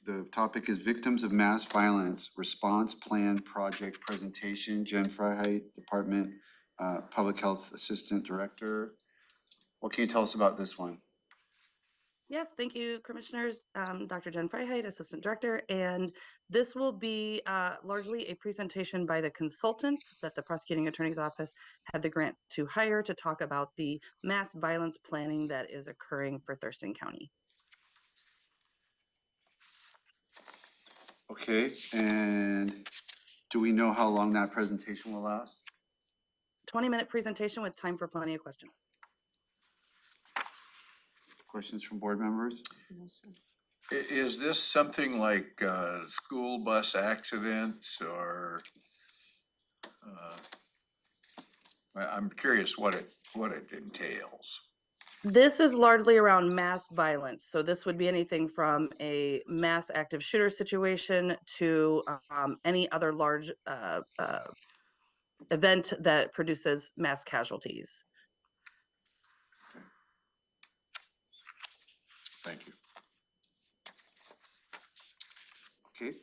C: The topic is Victims of Mass Violence Response Plan Project Presentation. Jen Freiheit, Department Public Health Assistant Director. What can you tell us about this one?
Q: Yes, thank you, Commissioners. Dr. Jen Freiheit, Assistant Director, and this will be largely a presentation by the consultant that the Prosecuting Attorney's Office had the grant to hire to talk about the mass violence planning that is occurring for Thurston County.
C: Okay, and do we know how long that presentation will last?
Q: 20-minute presentation with time for plenty of questions.
C: Questions from board members?
F: No, sir.
D: Is this something like school bus accidents or? I'm curious what it entails.
Q: This is largely around mass violence. So this would be anything from a mass active shooter situation to any other large event that produces mass casualties.
D: Thank you.
C: Okay.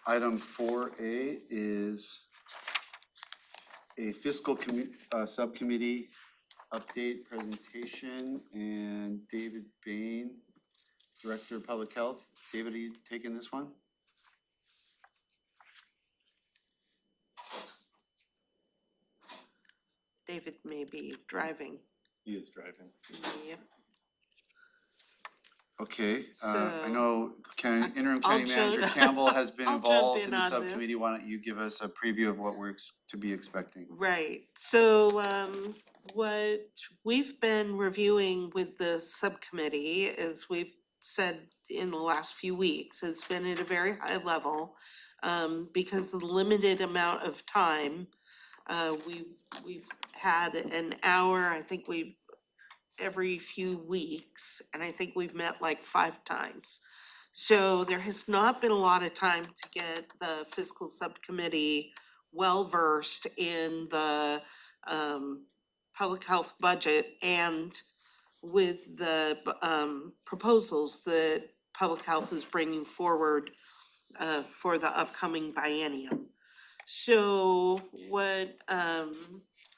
C: Item 4A is a fiscal subcommittee update presentation, and David Bain, Director of Public Health. David, are you taking this one?
B: David may be driving.
E: He is driving.
B: Yep.
C: Okay, I
B: So,
C: know interim
B: I'll
C: county manager
B: jump-
C: Campbell has been
B: I'll jump
C: involved
B: in
C: in the
B: on this.
C: subcommittee. Why don't you give us a preview of what we're to be expecting?
B: Right, so what we've been reviewing with the subcommittee, as we've said in the last few weeks, has been at a very high level. Because of the limited amount of time, we've had an hour, I think every few weeks, and I think we've met like 5 times. So there has not been a lot of time to get the fiscal subcommittee well-versed in the public health budget and with the proposals that public health is bringing forward for the upcoming biennium. So what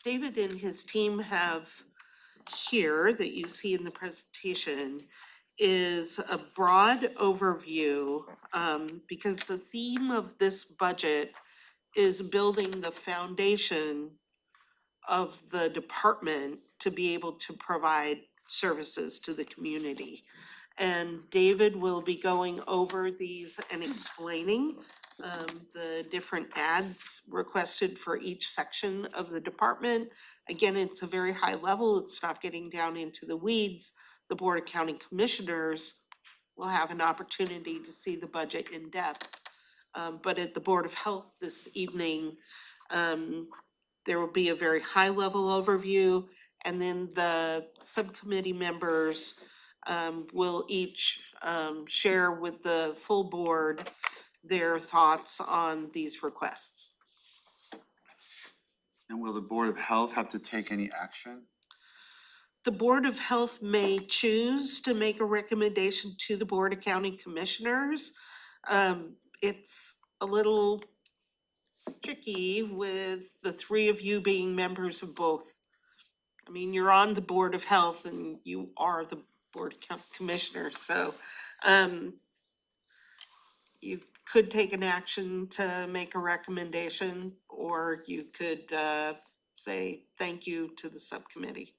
B: David and his team have here that you see in the presentation is a broad overview, because the theme of this budget is building the foundation of the department to be able to provide services to the community. And David will be going over these and explaining the different ads requested for each section of the department. Again, it's a very high level, it's not getting down into the weeds. The Board of County Commissioners will have an opportunity to see the budget in depth. But at the Board of Health this evening, there will be a very high level overview, and then the subcommittee members will each share with the full board their thoughts on these requests.
C: And will the Board of Health have to take any action?
B: The Board of Health may choose to make a recommendation to the Board of County Commissioners. It's a little tricky with the 3 of you being members of both. I mean, you're on the Board of Health and you are the Board of Commissioners, so you could take an action to make a recommendation, or you could say thank you to the subcommittee.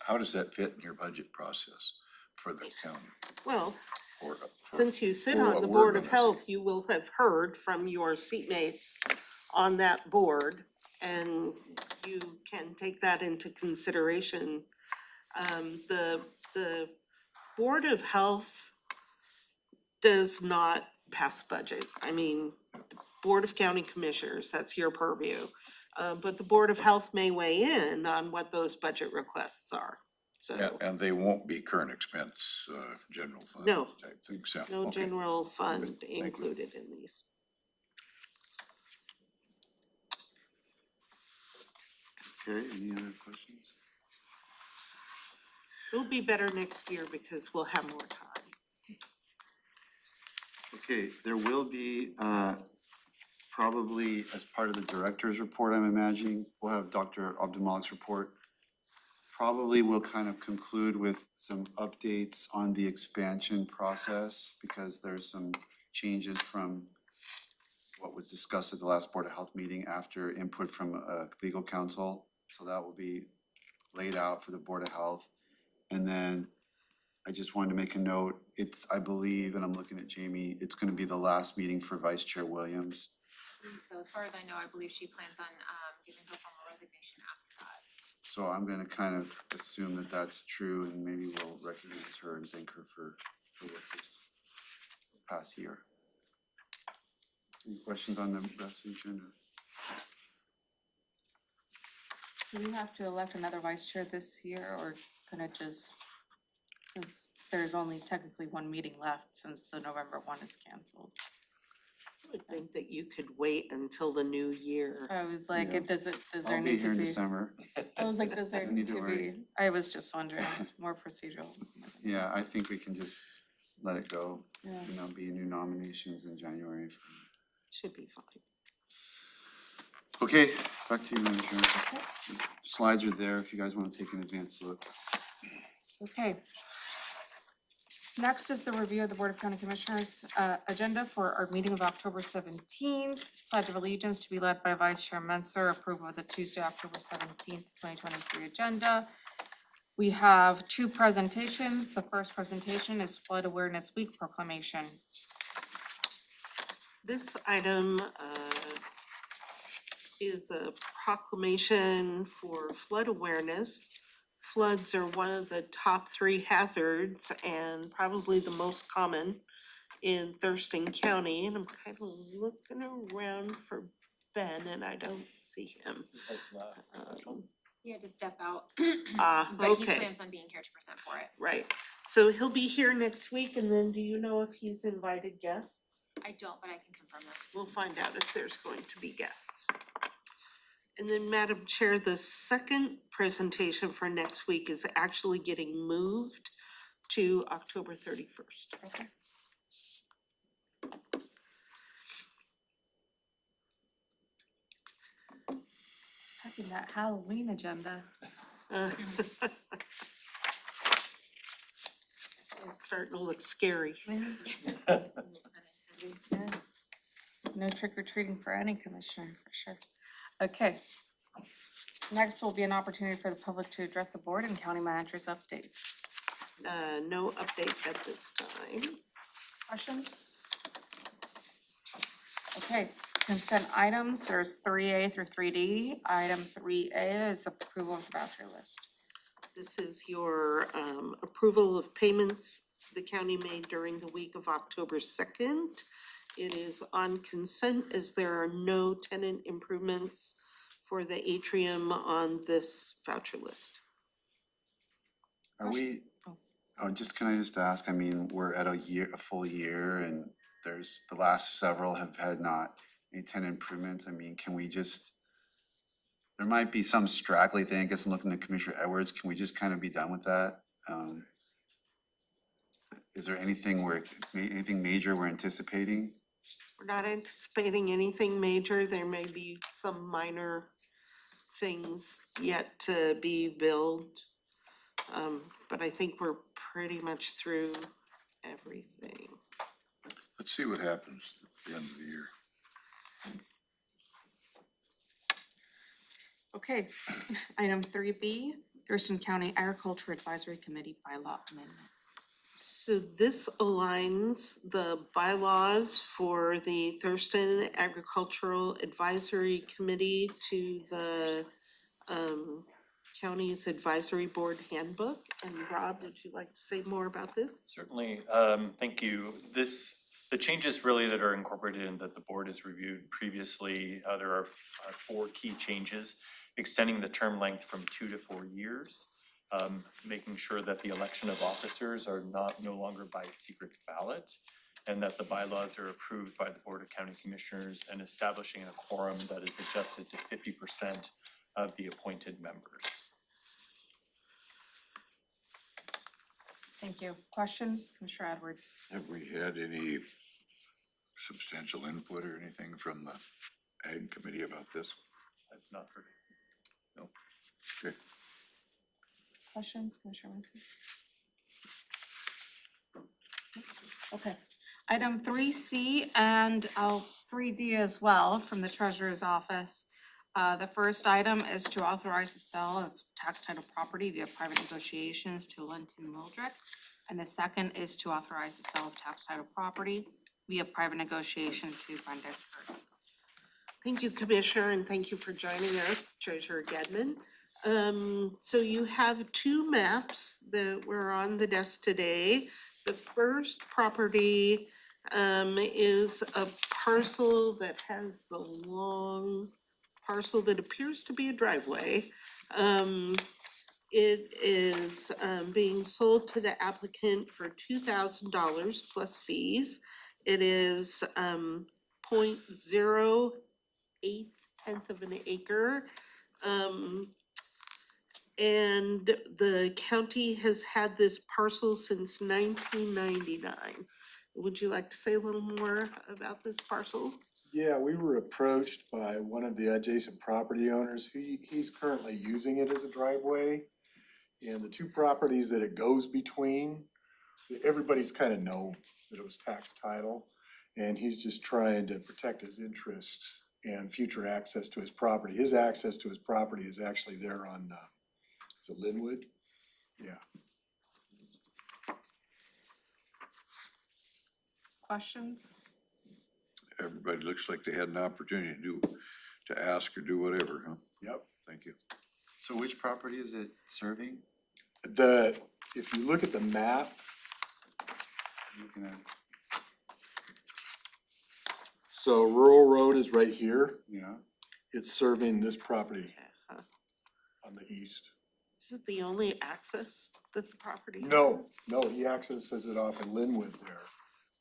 D: How does that fit in your budget process for the county?
B: Well,
D: Or
B: since you sit
D: for
B: on
D: what
B: the
D: we're
B: Board of
D: gonna
B: Health, you will have heard from your seatmates on that board, and you can take that into consideration. The Board of Health does not pass budget. I mean, Board of County Commissioners, that's your purview. But the Board of Health may weigh in on what those budget requests are, so.
D: And they won't be current expense, general fund
B: No.
D: type things, yeah.
B: No
D: Okay.
B: general fund
D: Good. Thank you.
B: included in these.
C: Okay, any other questions?
B: It'll be better next year because we'll have more time.
C: Okay, there will be, probably as part of the director's report, I'm imagining, we'll have Dr. Abdulmalik's report. Probably we'll kind of conclude with some updates on the expansion process, because there's some changes from what was discussed at the last Board of Health meeting after input from legal counsel. So that will be laid out for the Board of Health. And then I just wanted to make a note, it's, I believe, and I'm looking at Jamie, it's gonna be the last meeting for Vice Chair Williams.
O: So as far as I know, I believe she plans on giving her formal resignation after that.
C: So I'm gonna kind of assume that that's true, and maybe we'll recognize her and thank her for her work this past year. Any questions on the rest of the agenda?
F: Do we have to elect another vice chair this year, or can it just, since there's only technically 1 meeting left since the November 1 is canceled?
B: I would think that you could wait until the new year.
F: I was like,
C: Yeah.
F: does there
C: I'll be
F: need
C: here
F: to
C: in
F: be?
C: December.
F: I was like, does there
C: Don't
F: need
C: need to
F: to
C: worry.
F: be? I was just wondering, more procedural.
C: Yeah, I think we can just let it go,
F: Yeah.
C: and there'll be new nominations in January.
B: Should be fine.
C: Okay, back to you, Madam Chair. Slides are there if you guys want to take an advanced look.
F: Okay. Next is the review of the Board of County Commissioners agenda for our meeting of October 17th. Pledge of Allegiance to be led by Vice Chair Menser. Approval of the Tuesday, October 17th, 2023 agenda. We have two presentations. The first presentation is Flood Awareness Week proclamation.
B: This item is a proclamation for flood awareness. Floods are one of the top 3 hazards and probably the most common in Thurston County. And I'm kind of looking around for Ben and I don't see him.
O: He had to step out.
B: Ah,
O: But he
B: okay.
O: plans on being here to present for it.
B: Right, so he'll be here next week, and then do you know if he's invited guests?
O: I don't, but I can confirm that.
B: We'll find out if there's going to be guests. And then, Madam Chair, the second presentation for next week is actually getting moved to October 31st.
F: Okay. Having that Halloween agenda.
B: It's starting to look scary.
F: No trick or treating for any commissioner, for sure. Okay. Next will be an opportunity for the public to address the board and county manager's update.
B: No update at this time.
F: Questions? Okay, consent items, there's 3A through 3D. Item 3A is approval of the voucher list.
B: This is your approval of payments the county made during the week of October 2nd. It is on consent as there are no tenant improvements for the atrium on this voucher list.
C: Are we, can I just ask, I mean, we're at a full year and there's, the last several have had not any tenant improvements. I mean, can we just, there might be some straggly thing, I guess I'm looking at Commissioner Edwards, can we just kind of be done with that? Is there anything anything major we're anticipating?
B: We're not anticipating anything major. There may be some minor things yet to be billed. But I think we're pretty much through everything.
D: Let's see what happens at the end of the year.
F: Okay, item 3B, Thurston County Agriculture Advisory Committee bylaw amendment.
B: So this aligns the bylaws for the Thurston Agricultural Advisory Committee to the county's advisory board handbook. And Rob, would you like to say more about this?
R: Certainly, thank you. The changes really that are incorporated and that the board has reviewed previously, there are 4 key changes: extending the term length from 2 to 4 years, making sure that the election of officers are no longer by secret ballot, and that the bylaws are approved by the Board of County Commissioners, and establishing a quorum that is adjusted to 50% of the appointed members.
F: Thank you. Questions, Commissioner Edwards?
D: Have we had any substantial input or anything from the Ag Committee about this?
R: I've not heard.
D: No. Okay.
F: Questions, Commissioner Winston? Okay, item 3C and 3D as well from the Treasurer's Office. The first item is to authorize the sale of tax title property via private negotiations to Linton Wildrick. And the second is to authorize the sale of tax title property via private negotiation to Brenda Curtis.
B: Thank you, Commissioner, and thank you for joining us, Treasurer Gedman. So you have 2 maps that were on the desk today. The first property is a parcel that has the long parcel that appears to be a driveway. It is being sold to the applicant for $2,000 plus fees. It is 0.08 of an acre. And the county has had this parcel since 1999. Would you like to say a little more about this parcel?
S: Yeah, we were approached by one of the adjacent property owners. He's currently using it as a driveway. And the 2 properties that it goes between everybody's kind of known that it was tax title. And he's just trying to protect his interest and future access to his property. His access to his property is actually there on, is it Linwood? Yeah.
F: Questions?
D: Everybody looks like they had an opportunity to ask or do whatever, huh?
S: Yep.
D: Thank you.
C: So which property is it serving?
S: If you look at the map,
C: Looking at,
S: so Rural Road is right here.
C: yeah,
S: It's serving this property
B: Huh.
S: on the east.
B: Is it the only access that the property has?
S: No, he accesses it off in Linwood there.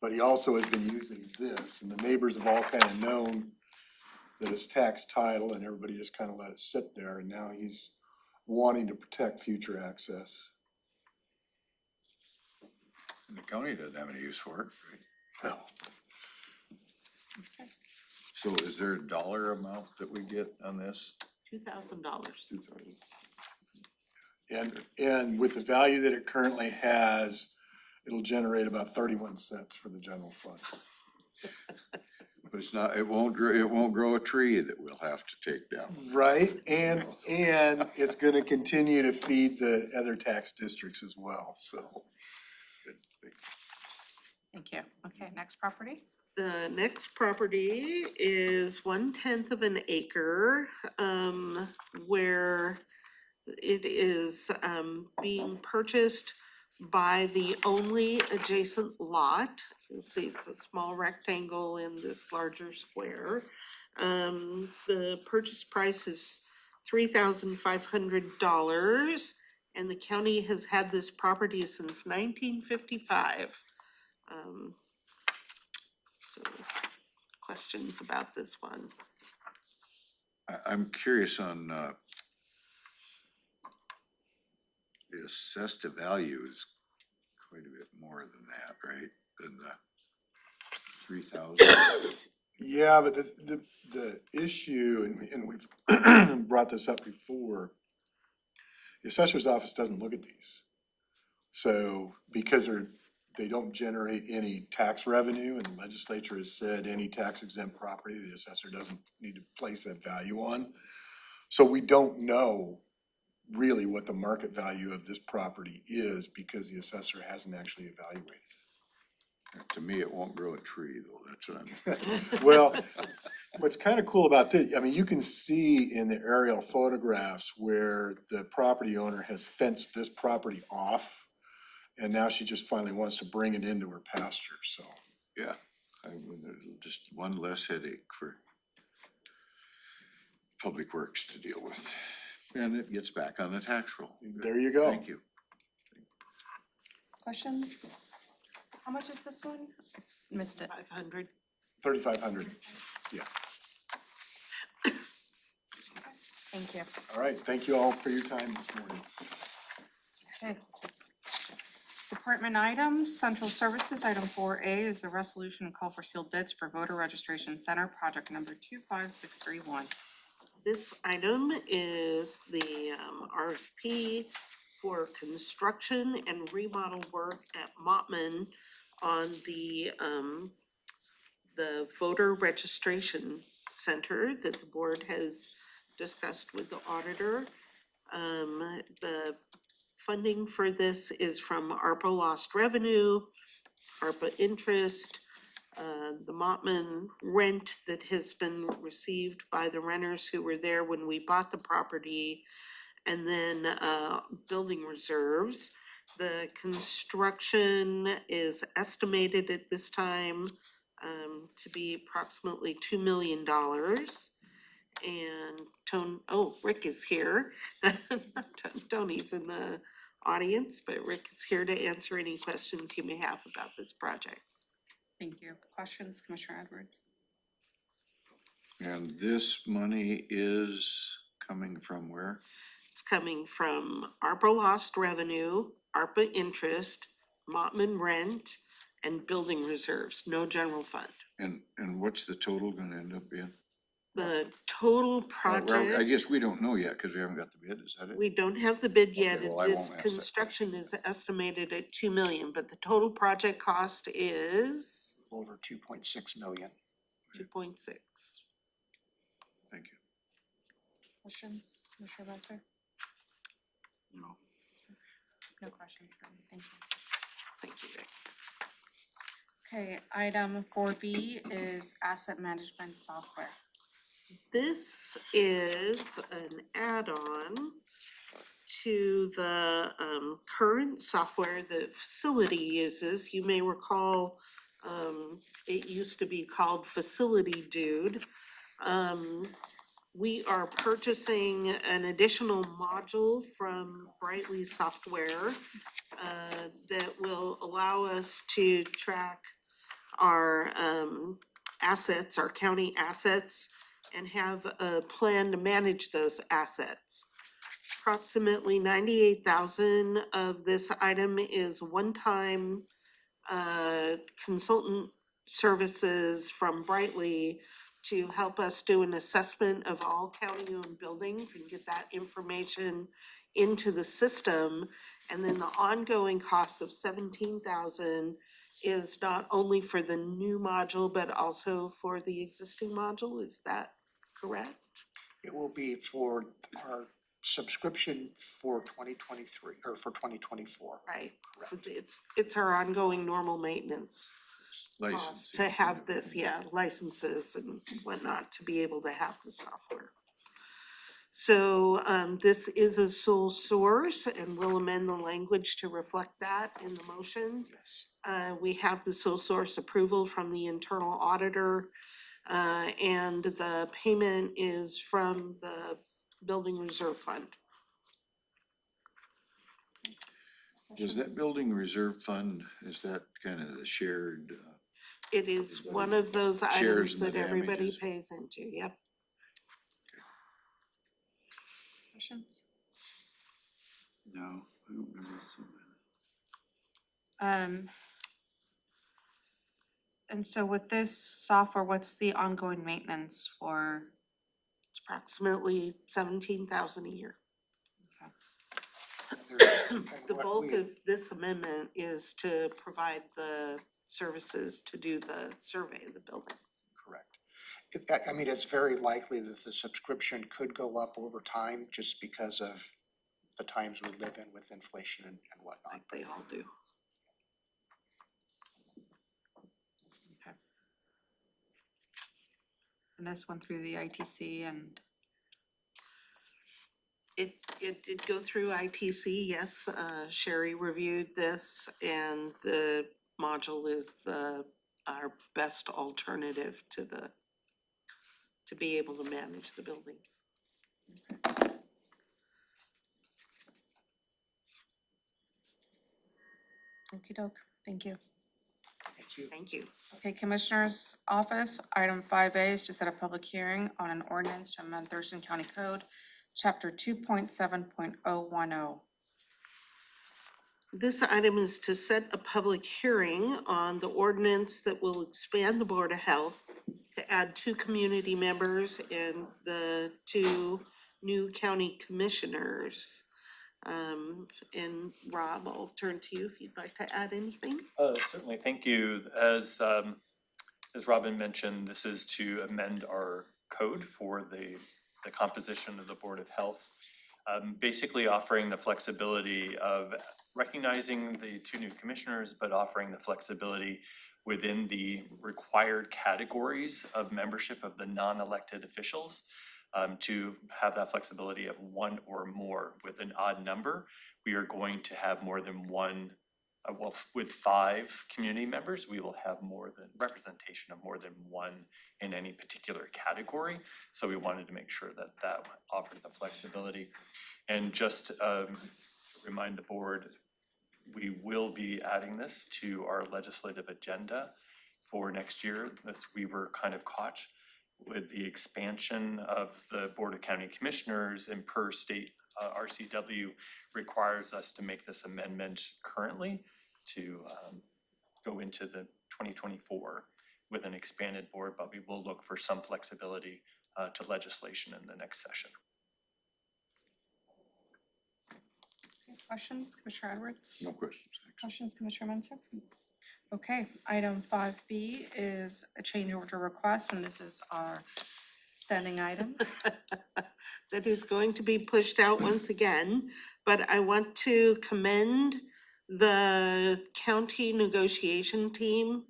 S: But he also has been using this, and the neighbors have all kind of known that it's tax title, and everybody just kind of let it sit there, and now he's wanting to protect future access.
D: And the county doesn't have any use for it, right?
S: No.
D: So is there a dollar amount that we get on this?
B: $2,000.
S: And with the value that it currently has, it'll generate about 31 cents for the general fund.
D: But it's not, it won't grow a tree that we'll have to take down.
S: Right, and it's gonna continue to feed the other tax districts as well, so.
F: Thank you. Okay, next property.
B: The next property is 1/10 of an acre, where it is, being purchased by the only adjacent lot. You'll see it's a small rectangle in this larger square. The purchase price is $3,500, and the county has had this property since 1955. So, questions about this one?
D: I'm curious on, the assessed value is quite a bit more than that, right? Than the 3,000.
S: Yeah, but the issue, and we've brought this up before, the assessor's office doesn't look at these. So because they don't generate any tax revenue, and the legislature has said any tax exempt property, the assessor doesn't need to place that value on. So we don't know really what the market value of this property is because the assessor hasn't actually evaluated it.
D: To me, it won't grow a tree though, that's what I'm.
S: Well, what's kind of cool about this, I mean, you can see in the aerial photographs where the property owner has fenced this property off. And now she just finally wants to bring it into her pasture, so.
D: Yeah, I mean, just one less headache for Public Works to deal with. And it gets back on the tax roll.
S: There you go.
D: Thank you.
F: Questions? How much is this one? Missed it.
B: 500.
S: 3,500, yeah.
F: Thank you.
S: All right, thank you all for your time this morning.
F: Okay. Department items, central services, item 4A is the resolution and call for sealed bids for voter registration center, project number 25631.
B: This item is the RFP for construction and remodel work at Mottman on the voter registration center that the board has discussed with the auditor. The funding for this is from ARPA lost revenue, ARPA interest, the Mottman rent that has been received by the renters who were there when we bought the property, and then building reserves. The construction is estimated at this time to be approximately $2 million. And Rick is here. Tony's in the audience, but Rick is here to answer any questions you may have about this project.
F: Thank you. Questions, Commissioner Edwards?
D: And this money is coming from where?
B: It's coming from ARPA lost revenue, ARPA interest, Mottman rent, and building reserves, no general fund.
D: And what's the total gonna end up being?
B: The total
D: Well, I
B: project,
D: guess we don't know yet because we haven't got the bid, is that it?
B: we don't have the bid yet.
D: Okay, well, I
B: This
D: won't ask that
B: construction is estimated at 2 million, but the total project cost is
T: Over 2.6 million.
B: 2.6.
D: Thank you.
F: Questions, Commissioner Benson?
C: No.
F: No questions for me, thank you.
B: Thank you, Vic.
F: Okay, item 4B is asset management software.
B: This is an add-on to the current software the facility uses. You may recall, it used to be called Facility Dude. We are purchasing an additional module from Brightly Software that will allow us to track our assets, our county assets, and have a plan to manage those assets. Approximately 98,000 of this item is one-time consultant services from Brightly to help us do an assessment of all county-owned buildings and get that information into the system. And then the ongoing cost of 17,000 is not only for the new module, but also for the existing module. Is that correct?
T: It will be for our subscription for 2023, or for 2024.
B: Right, it's our ongoing normal maintenance cost to have this, yeah, licenses and whatnot, to be able to have the software. So, this is a sole source, and we'll amend the language to reflect that in the motion. We have the sole source approval from the internal auditor, and the payment is from the building reserve fund.
D: Is that building reserve fund, is that kind of the shared?
B: It is one of those
D: Shares
B: items
D: in the
B: that everybody
D: damages.
B: pays into, yep.
F: Questions?
C: No, I don't remember something.
F: And so with this software, what's the ongoing maintenance for?
B: It's approximately 17,000 a year. The bulk of this amendment is to provide the services to do the survey of the buildings.
T: Correct. I mean, it's very likely that the subscription could go up over time just because of the times we live in with inflation and whatnot.
B: Like they all do.
F: Okay. And this went through the ITC and?
B: It did go through ITC, yes. Sherry reviewed this, and the module is our best alternative to be able to manage the buildings.
F: Okey-doke, thank you.
T: Thank you.
B: Thank you.
F: Okay, Commissioner's Office, item 5A is to set a public hearing on an ordinance to amend Thurston County Code, Chapter 2.7.010.
B: This item is to set a public hearing on the ordinance that will expand the Board of Health to add 2 community members and the 2 new county commissioners. And Rob, I'll turn to you if you'd like to add anything.
R: Certainly, thank you. As Robin mentioned, this is to amend our code for the composition of the Board of Health. Basically offering the flexibility of recognizing the 2 new commissioners, but offering the flexibility within the required categories of membership of the non-elected officials to have that flexibility of 1 or more. With an odd number, we are going to have more than 1. With 5 community members, we will have more than representation of more than 1 in any particular category. So we wanted to make sure that that offered the flexibility. And just remind the board, we will be adding this to our legislative agenda for next year. We were kind of caught with the expansion of the Board of County Commissioners, and per state RCW requires us to make this amendment currently to go into the 2024 with an expanded board, but we will look for some flexibility to legislation in the next session.
F: Questions, Commissioner Edwards?
D: No questions, thanks.
F: Questions, Commissioner Mensah? Okay, item 5B is a change order request, and this is our standing item.
B: That is going to be pushed out once again, but I want to commend the county negotiation team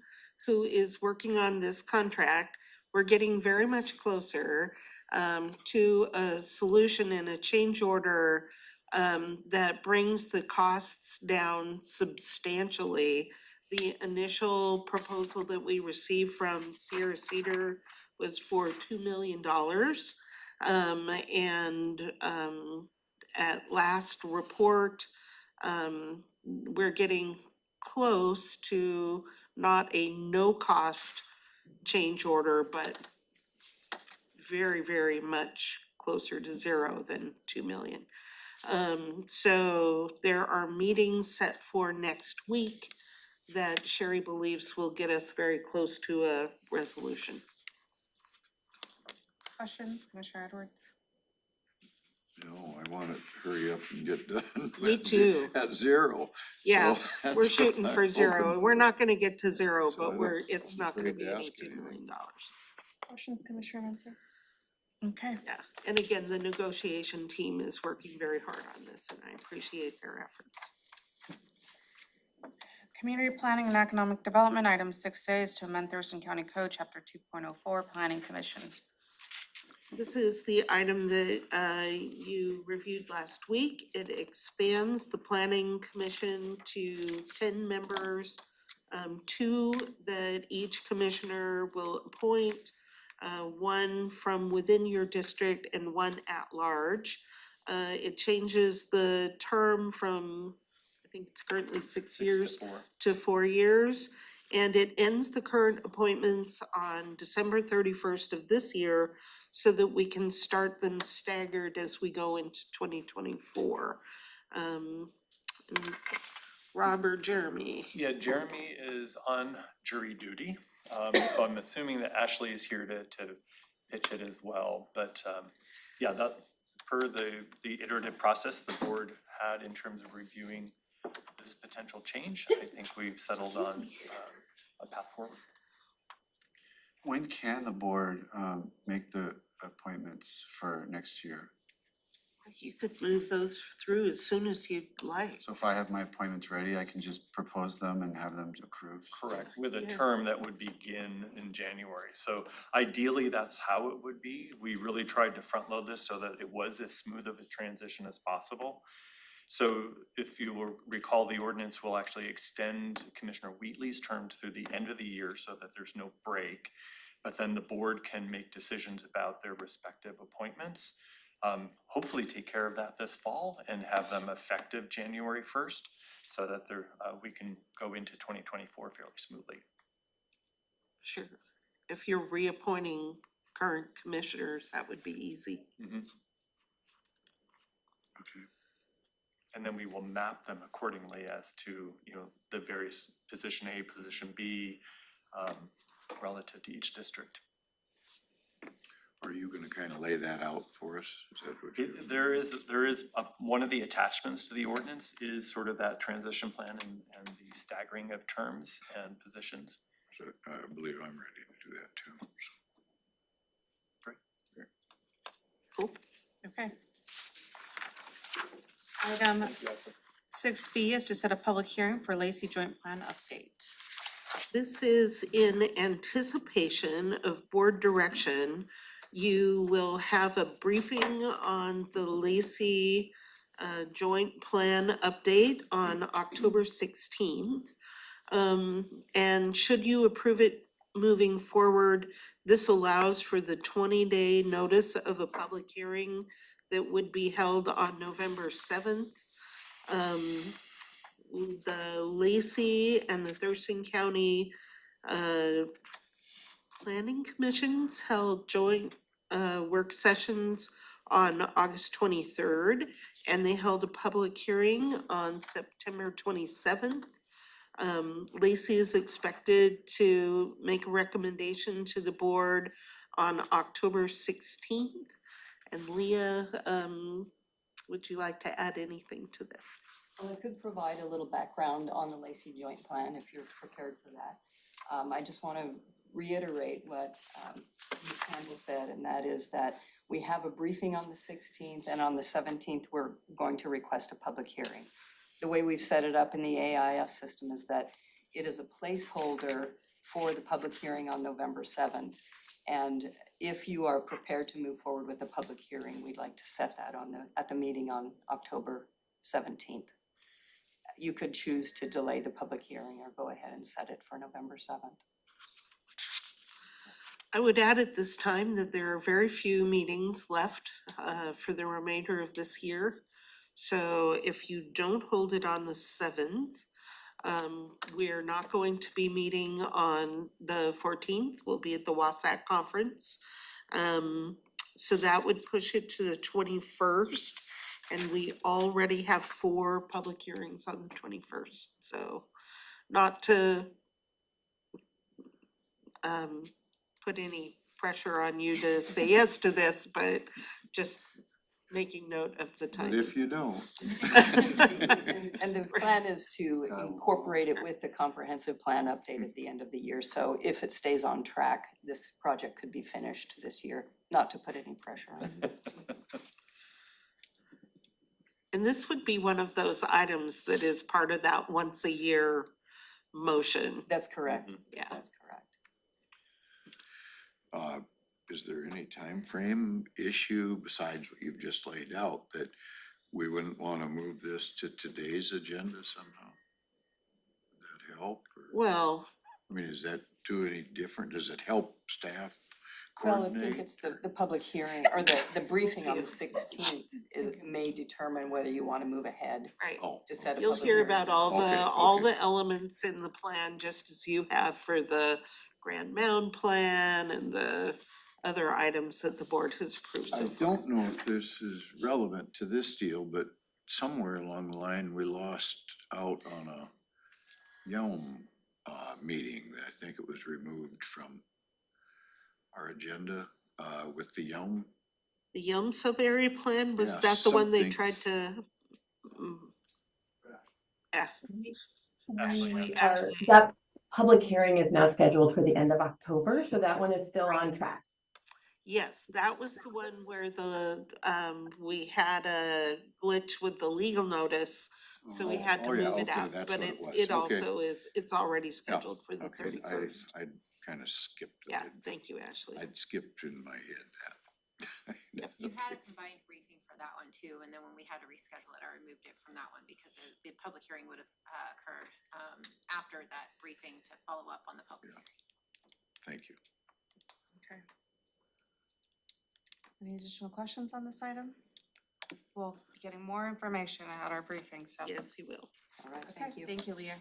B: who is working on this contract. We're getting very much closer to a solution and a change order that brings the costs down substantially. The initial proposal that we received from Sierra Cedar was for $2 million. At last report, we're getting close to not a no-cost change order, but very, very much closer to zero than 2 million. So there are meetings set for next week that Sherry believes will get us very close to a resolution.
F: Questions, Commissioner Edwards?
D: No, I want to hurry up and get done.
B: Me too.
D: At zero.
B: Yeah,
D: So
B: we're
D: that's
B: shooting
D: what
B: for
D: I'm
B: zero.
D: hoping
B: We're
D: for.
B: not gonna get to zero,
D: So I
B: but
D: don't-
B: it's
D: I'm
B: not gonna
D: afraid
B: be
D: to
B: any
D: ask
B: $2
D: anything.
B: million.
F: Questions, Commissioner Mensah? Okay.
B: Yeah, and again, the negotiation team is working very hard on this and I appreciate their efforts.
F: Community Planning and Economic Development, item 6A is to amend Thurston County Code, Chapter 2.04, Planning Commission.
B: This is the item that you reviewed last week. It expands the planning commission to 10 members, 2 that each commissioner will appoint, 1 from within your district and 1 at large. It changes the term from, I think it's currently 6 years to 4 years. And it ends the current appointments on December 31st of this year so that we can start them staggered as we go into 2024. Rob or Jeremy?
R: Yeah, Jeremy is on jury duty, so I'm assuming that Ashley is here to pitch it as well. But yeah, that per the iterative process the board had in terms of reviewing this potential change, I think we've settled on a path forward.
C: When can the board make the appointments for next year?
B: You could move those through as soon as you'd like.
C: So if I have my appointments ready, I can just propose them and have them approved?
R: Correct, with a
B: Yeah.
R: term that would begin in January. So ideally, that's how it would be. We really tried to front load this so that it was as smooth of a transition as possible. So if you will recall, the ordinance will actually extend Commissioner Wheatley's term through the end of the year so that there's no break. But then the board can make decisions about their respective appointments. Hopefully take care of that this fall and have them effective January 1st so that we can go into 2024 fairly smoothly.
B: Sure. If you're reappointing current commissioners, that would be easy.
R: Mm-hmm.
C: Okay.
R: And then we will map them accordingly as to, the various position A, position B, relative to each district.
D: Are you gonna kind of lay that out for us? Is that what you're?
R: There is one of the attachments to the ordinance is sort of that transition plan and the staggering of terms and positions.
D: So I believe I'm ready to do that too.
R: Great.
B: Cool.
F: Okay. Item 6B is to set a public hearing for Lacey Joint Plan update.
B: This is in anticipation of board direction. You will have a briefing on the Lacey joint plan update on October 16th. And should you approve it moving forward, this allows for the 20-day notice of a public hearing that would be held on November 7th. The Lacey and the Thurston County planning commissions held joint work sessions on August 23rd, and they held a public hearing on September 27th. Lacey is expected to make a recommendation to the board on October 16th. And Leah, would you like to add anything to this?
U: Well, I could provide a little background on the Lacey Joint Plan if you're prepared for that. I just want to reiterate what Ms. Campbell said, and that is that we have a briefing on the 16th, and on the 17th, we're going to request a public hearing. The way we've set it up in the AIS system is that it is a placeholder for the public hearing on November 7th. And if you are prepared to move forward with the public hearing, we'd like to set that at the meeting on October 17th. You could choose to delay the public hearing or go ahead and set it for November 7th.
B: I would add at this time that there are very few meetings left for the remainder of this year. So if you don't hold it on the 7th, we're not going to be meeting on the 14th. We'll be at the WASAC conference. So that would push it to the 21st. And we already have 4 public hearings on the 21st. So not to put any pressure on you to say yes to this, but just making note of the time.
D: But if you don't.
U: And the plan is to incorporate it with the comprehensive plan update at the end of the year. So if it stays on track, this project could be finished this year, not to put any pressure on you.
B: And this would be one of those items that is part of that once a year motion.
U: That's correct.
B: Yeah.
U: That's correct.
D: Is there any time frame issue besides what you've just laid out that we wouldn't want to move this to today's agenda somehow? Would that help? Or,
B: Well,
D: I mean, does that do any different? Does it help staff
U: Well, I
D: coordinate?
U: think it's the public hearing or the briefing on the 16th may determine whether you want to move ahead.
B: Right.
U: To set a
B: You'll
U: public
B: hear
U: hearing.
B: about all
D: Okay,
B: all
D: okay.
B: the elements in the plan, just as you have for the Grand Mound plan and the other items that the board has approved
D: I
B: so far.
D: don't know if this is relevant to this deal, but somewhere along the line, we lost out on a Yelm meeting. I think it was removed from our agenda with the Yelm.
B: The Yum sub-area plan, was
D: Yeah,
B: that the one they
D: something.
B: tried to? Ashley,
V: That public hearing is now scheduled for the end of October, so that one is still on track.
B: Yes, that was the one where we had a glitch with the legal notice, so we had to
D: Oh, yeah,
B: move it
D: okay,
B: out,
D: that's
B: but
D: what
B: it
D: it was.
B: it
D: Okay.
B: also it's already scheduled for the
D: Okay,
B: 31st.
D: I kind of skipped.
B: Yeah, thank you, Ashley.
D: I'd skipped in my head that.
O: You had a combined briefing for that one too, and then when we had to reschedule it, I removed it from that one because the public hearing would have occurred after that briefing to follow up on the public hearing.
D: Thank you.
A: Okay. Any additional questions on this item? We'll be getting more information at our briefing, so.
B: Yes, you will.
U: All right,
A: Okay,
U: thank you.
A: thank you, Leah.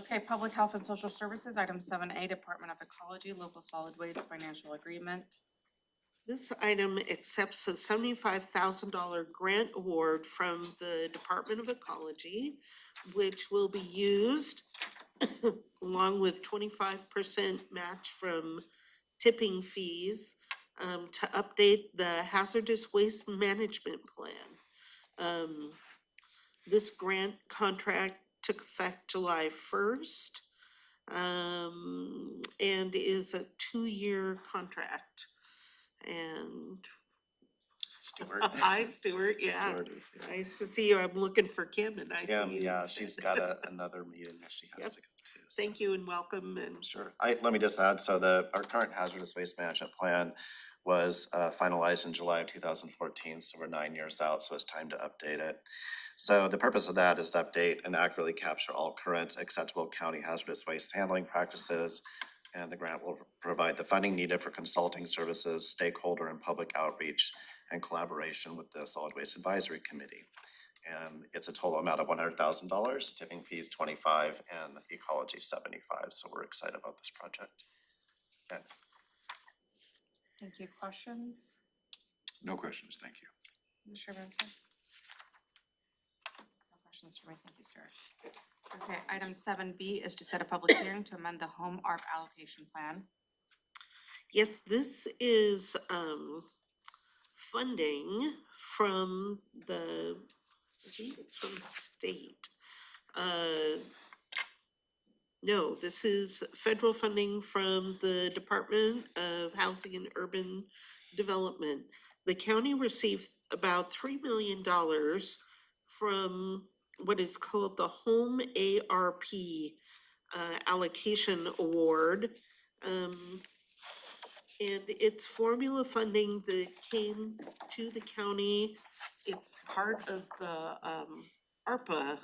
A: Okay, Public Health and Social Services, item 7A, Department of Ecology, Local Solid Waste Financial Agreement.
B: This item accepts a $75,000 grant award from the Department of Ecology, which will be used along with 25% match from tipping fees to update the hazardous waste management plan. This grant contract took effect July 1st and is a 2-year contract. And
W: Stuart.
B: Hi, Stuart, yeah,
W: Stuart is here.
B: nice to see you. I'm looking for Kim and I see you
W: Yeah,
B: instead.
W: she's got another meeting that she has
B: Yep.
W: to go to. So.
B: Thank you and welcome and.
W: Sure. Let me just add, so our current hazardous waste management plan was finalized in July of 2014, so we're 9 years out, so it's time to update it. So the purpose of that is to update and accurately capture all current acceptable county hazardous waste handling practices. And the grant will provide the funding needed for consulting services, stakeholder and public outreach, and collaboration with the Solid Waste Advisory Committee. And it's a total amount of $100,000, tipping fees $25,000, and ecology $75,000. So we're excited about this project. Okay.
A: Thank you. Questions?
D: No questions, thank you.
A: Commissioner Benson? No questions for me. Thank you, sir. Okay, item 7B is to set a public hearing to amend the home ARP allocation plan.
B: Yes, this is, funding from the, I think it's from the state. No, this is federal funding from the Department of Housing and Urban Development. The county received about $3 million from what is called the Home ARP allocation award. And it's formula funding that came to the county. It's part of the ARPA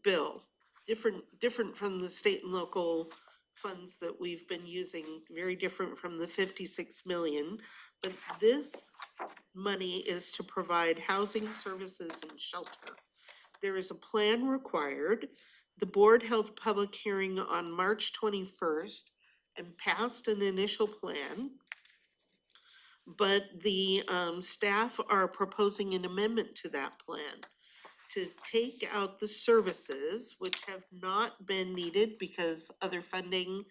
B: bill, different from the state and local funds that we've been using, very different from the 56 million. But this money is to provide housing services and shelter. There is a plan required. The board held a public hearing on March 21st and passed an initial plan. But the staff are proposing an amendment to that plan to take out the services which have not been needed because other funding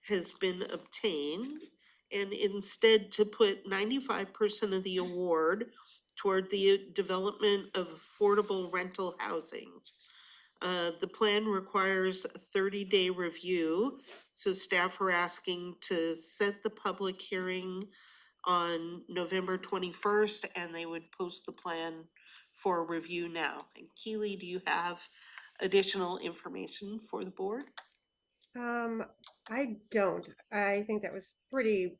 B: has been obtained, and instead to put 95% of the award toward the development of affordable rental housing. The plan requires a 30-day review, so staff are asking to set the public hearing on November 21st, and they would post the plan for review now. And Keely, do you have additional information for the board?
G: I don't. I think that was pretty,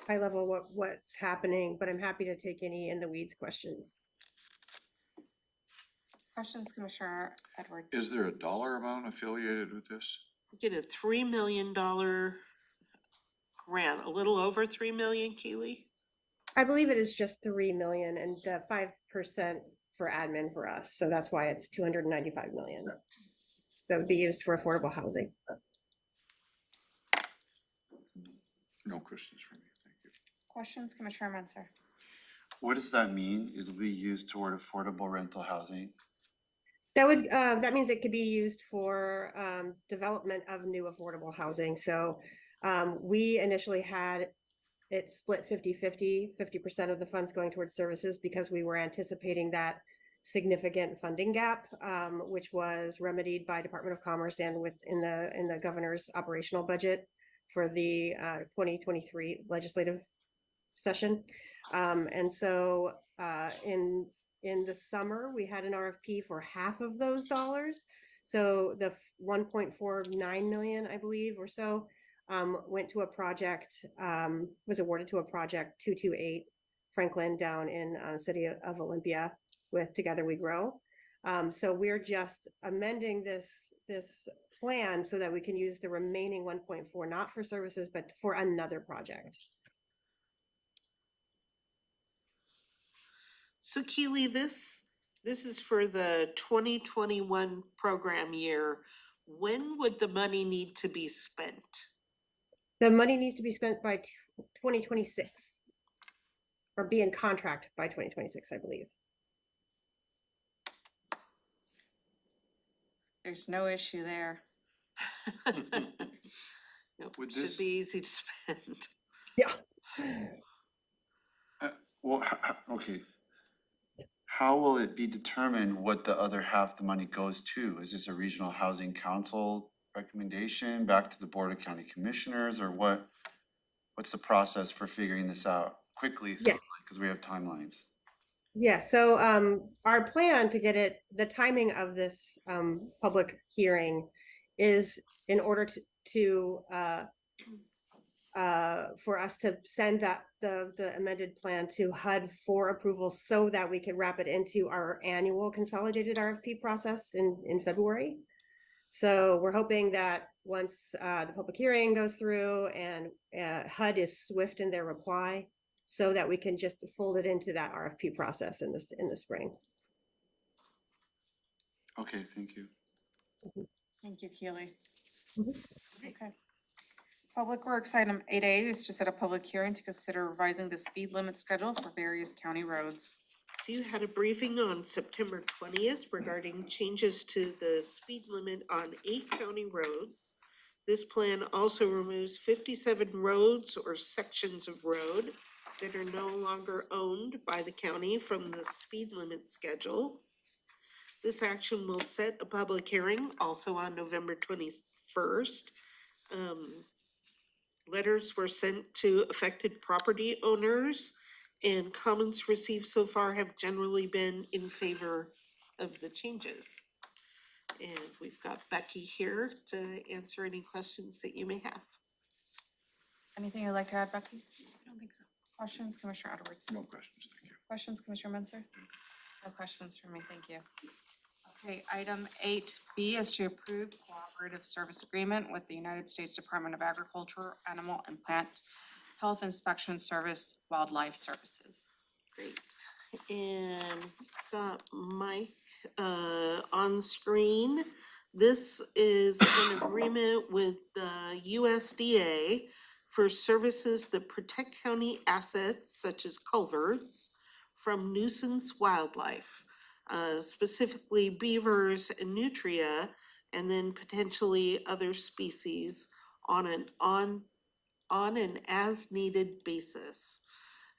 G: high level what's happening, but I'm happy to take any in the weeds questions.
F: Questions, Commissioner Edwards?
D: Is there a dollar amount affiliated with this?
B: Get a $3 million grant, a little over 3 million, Keely?
G: I believe it is just 3 million and 5% for admin for us. So that's why it's 295 million. That would be used for affordable housing.
D: No questions for me, thank you.
F: Questions, Commissioner Menzer?
C: What does that mean? It'll be used toward affordable rental housing?
G: That means it could be used for development of new affordable housing. So we initially had it split 50-50 of the funds going towards services because we were anticipating that significant funding gap, which was remedied by Department of Commerce and in the governor's operational budget for the 2023 legislative session. And so in the summer, we had an RFP for half of those dollars. So the 1.49 million, I believe, or so, went to a project, was awarded to a project 228 Franklin down in city of Olympia with Together We Grow. So we're just amending this plan so that we can use the remaining 1.4, not for services, but for another project.
B: So Keely, this is for the 2021 program year. When would the money need to be spent?
G: The money needs to be spent by 2026 or be in contract by 2026, I believe.
F: There's no issue there.
B: Nope,
C: Would
B: should
C: this-
B: be easy to spend.
G: Yeah.
C: Well, okay. How will it be determined what the other half of the money goes to? Is this a regional housing council recommendation back to the Board of County Commissioners, or what's the process for figuring this out quickly?
G: Yes.
C: Because we have timelines.
G: Yeah, so our plan to get it, the timing of this public hearing is in order for us to send the amended plan to HUD for approval so that we can wrap it into our annual consolidated RFP process in February. So we're hoping that once the public hearing goes through and HUD is swift in their reply, so that we can just fold it into that RFP process in the spring.
C: Okay, thank you.
F: Thank you, Keely. Okay. Public Works item 8A is to set a public hearing to consider revising the speed limit schedule for various county roads.
B: So you had a briefing on September 20th regarding changes to the speed limit on 8 county roads. This plan also removes 57 roads or sections of road that are no longer owned by the county from the speed limit schedule. This action will set a public hearing also on November 21st. Letters were sent to affected property owners, and comments received so far have generally been in favor of the changes. And we've got Becky here to answer any questions that you may have.
F: Anything you'd like to add, Becky? I don't think so. Questions, Commissioner Edwards?
D: No questions, thank you.
F: Questions, Commissioner Menzer? No questions for me, thank you. Okay, item 8B is to approve cooperative service agreement with the United States Department of Agriculture, Animal and Plant Health Inspection Service, Wildlife Services.
B: Great. And got Mike on screen. This is an agreement with the USDA for services that protect county assets such as culverts from nuisance wildlife, specifically beavers and nutria, and then potentially other species on an as needed basis.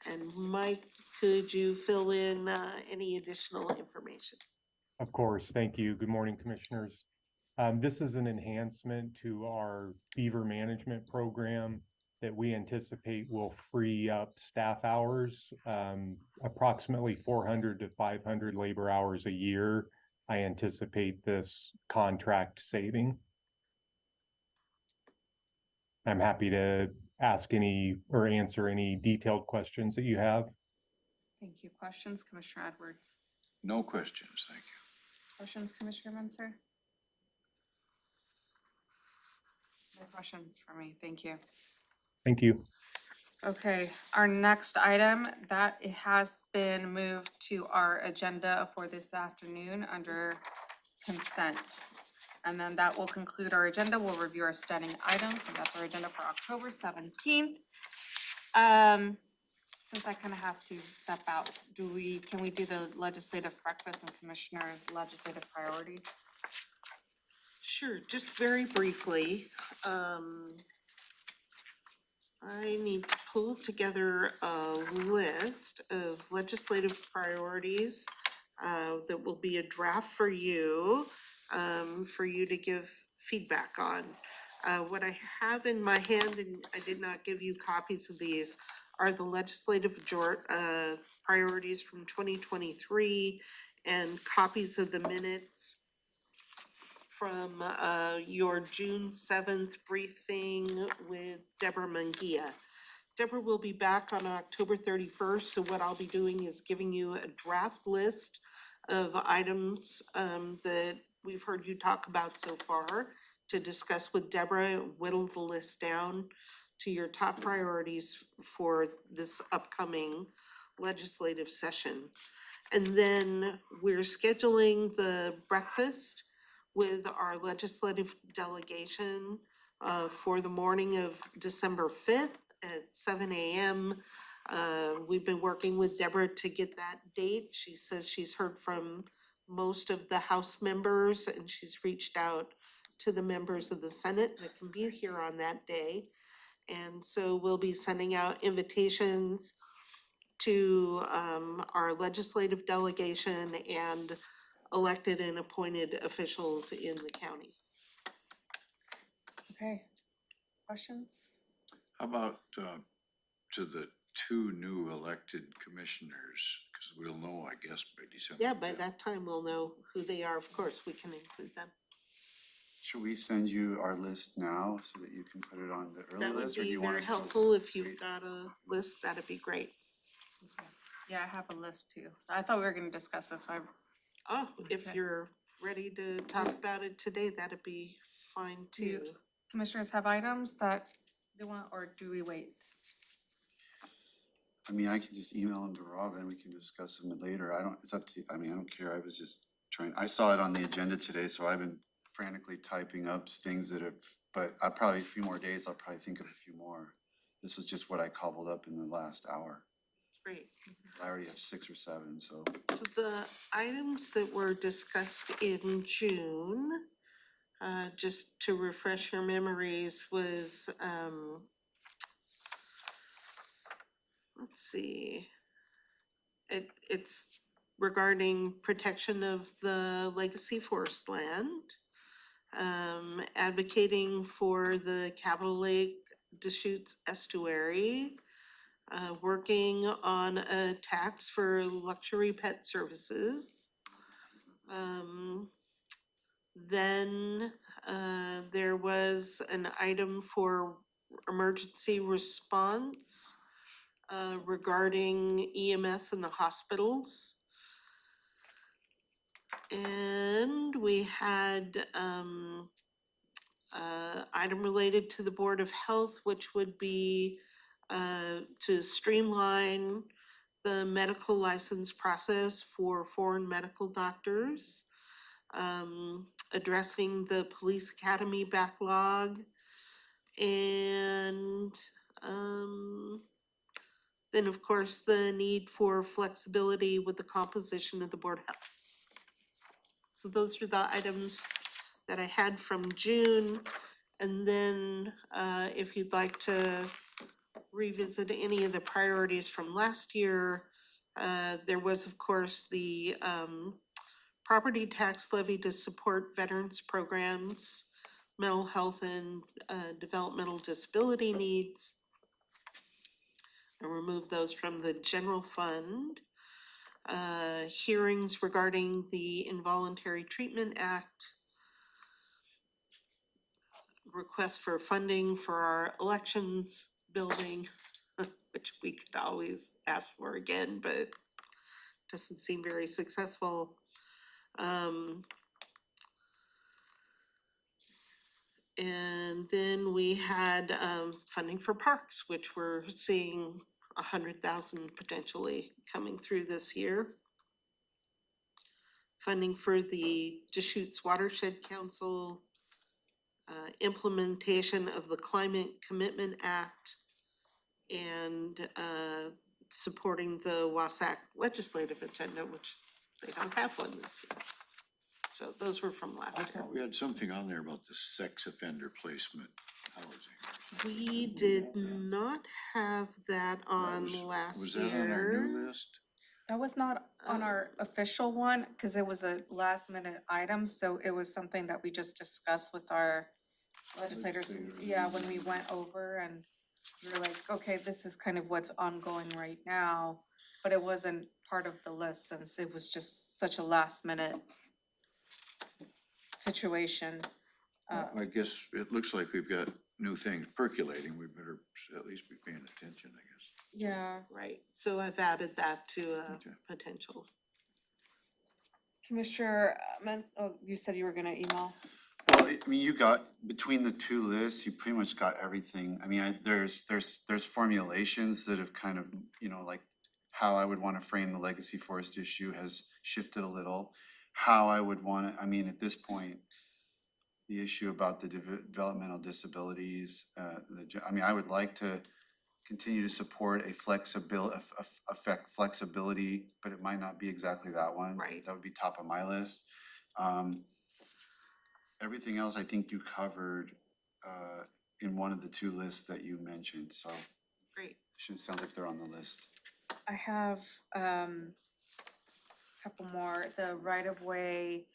B: And Mike, could you fill in any additional information?
H: Of course, thank you. Good morning, Commissioners. This is an enhancement to our beaver management program that we anticipate will free up staff hours, approximately 400 to 500 labor hours a year. I anticipate this contract saving. I'm happy to ask any or answer any detailed questions that you have.
F: Thank you. Questions, Commissioner Edwards?
D: No questions, thank you.
F: Questions, Commissioner Menzer? No questions for me, thank you.
H: Thank you.
F: Okay, our next item that it has been moved to our agenda for this afternoon under consent. And then that will conclude our agenda. We'll review our standing items, and that's our agenda for October 17th. Since I kind of have to step out, can we do the legislative breakfast and commissioner legislative priorities?
B: Sure, just very briefly. I need to pull together a list of legislative priorities that will be a draft for you to give feedback on. What I have in my hand, and I did not give you copies of these, are the legislative priorities from 2023 and copies of the minutes from your June 7th briefing with Deborah Mangia. Deborah will be back on October 31st, so what I'll be doing is giving you a draft list of items that we've heard you talk about so far to discuss with Deborah, whittle the list down to your top priorities for this upcoming legislative session. And then we're scheduling the breakfast with our legislative delegation for the morning of December 5th at 7 a.m. We've been working with Deborah to get that date. She says she's heard from most of the House members, and she's reached out to the members of the Senate that can be here on that day. And so we'll be sending out invitations to our legislative delegation and elected and appointed officials in the county.
F: Okay, questions?
D: How about to the two new elected commissioners, because we'll know, I guess, by December.
B: Yeah, by that time we'll know who they are. Of course, we can include them.
C: Should we send you our list now so that you can put it on the early
B: That would
C: list? Or do
B: be
C: you want
B: very
C: us to
B: helpful if you've got a list, that'd be great.
F: Yeah, I have a list too. So I thought we were gonna discuss this, so
B: Oh, if
F: Okay.
B: you're ready to talk about it today, that'd be fine
F: Do you-
B: too.
F: commissioners have items that they want, or do we wait?
C: I mean, I can just email them to Robin, we can discuss them later. It's up to you. I mean, I don't care. I was just I saw it on the agenda today, so I've been frantically typing up things that have, but I probably a few more days, I'll probably think of a few more. This was just what I cobbled up in the last hour.
B: Great.
C: I already have 6 or 7, so.
B: So the items that were discussed in June, just to refresh your memories, was, let's see. It's regarding protection of the legacy forest land, advocating for the Capitol Lake Deschutes estuary, working on a tax for luxury pet services. Then there was an item for emergency response regarding EMS in the hospitals. And we had item related to the Board of Health, which would be to streamline the medical license process for foreign medical doctors, addressing the police academy backlog, and then of course the need for flexibility with the composition of the Board of Health. So those are the items that I had from June. And then if you'd like to revisit any of the priorities from last year, there was of course the property tax levy to support veterans programs, mental health and developmental disability needs, and remove those from the general fund. Hearings regarding the Involuntary Treatment Act, request for funding for our elections building, which we could always ask for again, but doesn't seem very successful. And then we had funding for parks, which we're seeing 100,000 potentially coming through this year. Funding for the Deschutes Watershed Council, implementation of the Climate Commitment Act, and supporting the WASAC legislative agenda, which they don't have one this year. So those were from
D: I
B: last year.
D: thought we had something on there about the sex offender placement housing.
B: We did not have that on last year.
D: Was that on our new list?
F: That was not on our official one, because it was a last minute item, so it was something that we just discussed with our legislators. Yeah, when we went over and we were like, okay, this is kind of what's ongoing right now, but it wasn't part of the list since it was just such a last minute situation.
D: I guess it looks like we've got new things percolating. We better at least be paying attention, I guess.
F: Yeah.
B: Right, so I've added that to a potential.
F: Commissioner Mens, oh, you said you were gonna email?
C: Well, I mean, you got, between the two lists, you pretty much got everything. I mean, there's formulations that have kind of, you know, like how I would want to frame the legacy forest issue has shifted a little. How I would want to, I mean, at this point, the issue about the developmental disabilities, I mean, I would like to continue to support a flexibility, but it might not be exactly that one.
B: Right.
C: That would be top of my list. Everything else I think you covered in one of the two lists that you mentioned, so.
B: Great.
C: Shouldn't sound like they're on the list.
F: I have a couple more. The right-of-way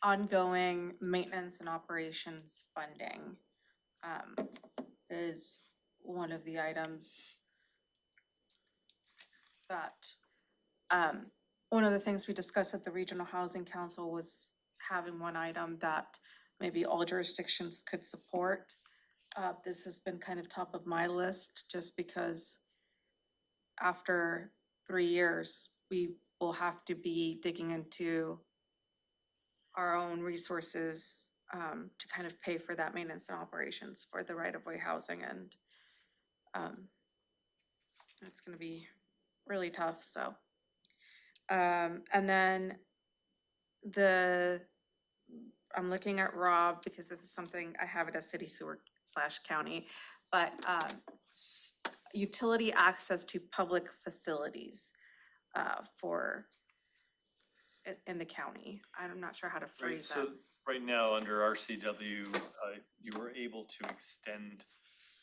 F: ongoing maintenance and operations funding is one of the items that one of the things we discussed at the Regional Housing Council was having one item that maybe all jurisdictions could support. This has been kind of top of my list just because after 3 years, we will have to be digging into our own resources to kind of pay for that maintenance and operations for the right-of-way housing, and it's gonna be really tough, so. And then I'm looking at Rob because this is something, I have it as city sewer / county, but utility access to public facilities for in the county. I'm not sure how to phrase that.
R: So Right now, under RCW, you were able to extend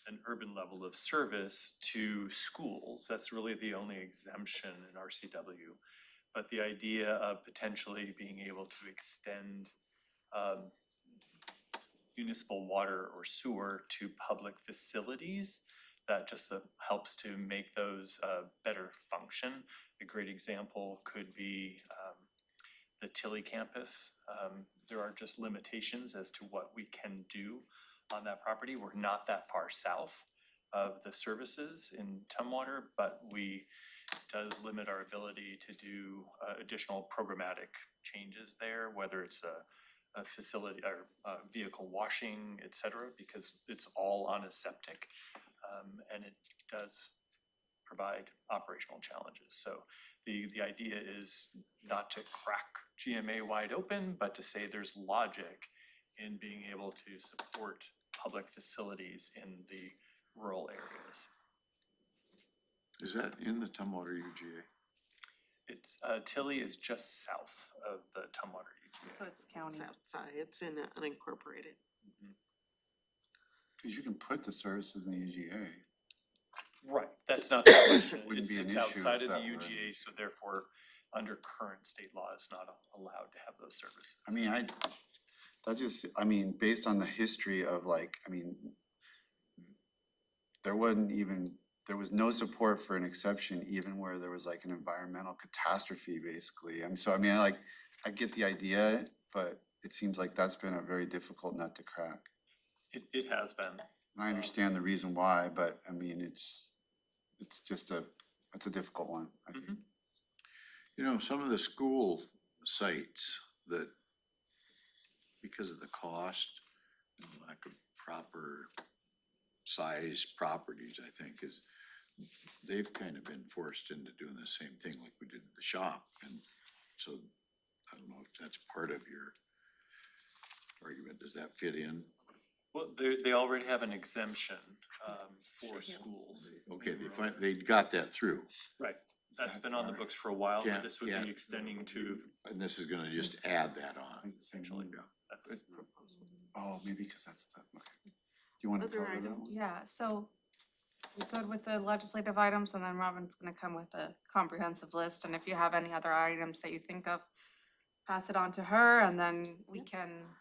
R: an urban level of service to schools. That's really the only exemption in RCW. But the idea of potentially being able to extend municipal water or sewer to public facilities, that just helps to make those better function. A great example could be the Tilly campus. There are just limitations as to what we can do on that property. We're not that far south of the services in Tumwater, but does limit our ability to do additional programmatic changes there, whether it's a facility or vehicle washing, et cetera, because it's all on a septic. And it does provide operational challenges. So the idea is not to crack GMA wide open, but to say there's logic in being able to support public facilities in the rural areas.
D: Is that in the Tumwater UGA?
R: It's, Tilly is just south of the Tumwater UGA.
F: So it's county.
B: It's outside, it's in unincorporated.
C: Cause you can put the services in the UGA.
R: Right, that's not the question.
C: Wouldn't be an
R: It's
C: issue
R: outside
C: if
R: of the
C: that were-
R: UGA, so therefore, under current state law, is not allowed to have those services.
C: I mean, based on the history of there was no support for an exception, even where there was like an environmental catastrophe, basically. I get the idea, but it seems like that's been a very difficult nut to crack.
R: It has been.
C: And I understand the reason why, but I mean, it's a difficult one, I think.
D: You know, some of the school sites that, because of the cost and lack of proper size properties, I think they've kind of been forced into doing the same thing like we did at the shop. And so I don't know if that's part of your argument. Does that fit in?
R: Well, they already have an exemption for schools.
D: Okay, they got that through.
R: Right, that's been on the books for a while, but this would
D: Can't-
R: be extending to.
D: And this is gonna just add that on.
R: Essentially, that's.
C: Oh, maybe because that's the, okay. Do you want to
B: Other
C: cover that one?
B: items?
F: Yeah, so we good with the legislative items, and then Robin's gonna come with a comprehensive list, and if you have any other items that you think of, pass it on to her, and then we can.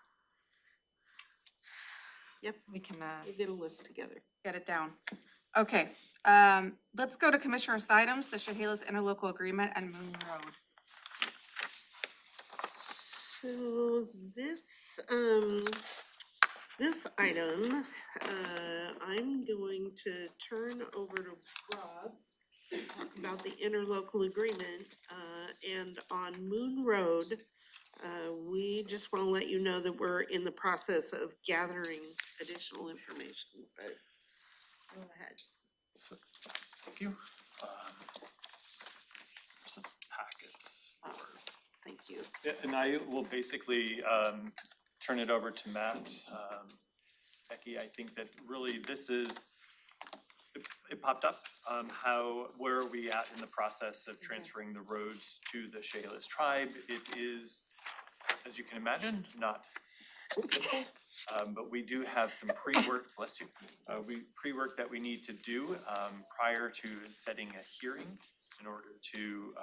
B: Yep.
F: We can,
B: We'll get a list together.
F: get it down. Okay, let's go to commissioners' items, the Chehalis interlocal agreement and Moon Road.
B: So this item, I'm going to turn over to Rob to talk about the interlocal agreement. And on Moon Road, we just want to let you know that we're in the process of gathering additional information, but go ahead.
R: So, thank you. There's some packets for.
B: Thank you.
R: Yeah, and I will basically turn it over to Matt. Becky, I think that really this is, it popped up, where are we at in the process of transferring the roads to the Chehalis tribe? It is, as you can imagine, not simple, but we do have some pre-work, bless you, pre-work that we need to do prior to setting a hearing in order to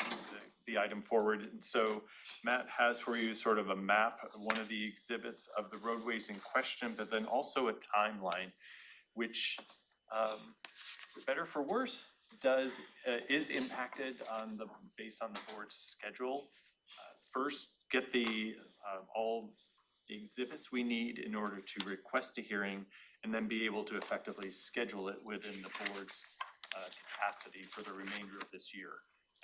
R: move the item forward. And so Matt has for you sort of a map, one of the exhibits of the roadways in question, but then also a timeline, which for better for worse, is impacted based on the board's schedule. First, get all the exhibits we need in order to request a hearing, and then be able to effectively schedule it within the board's capacity for the remainder of this year.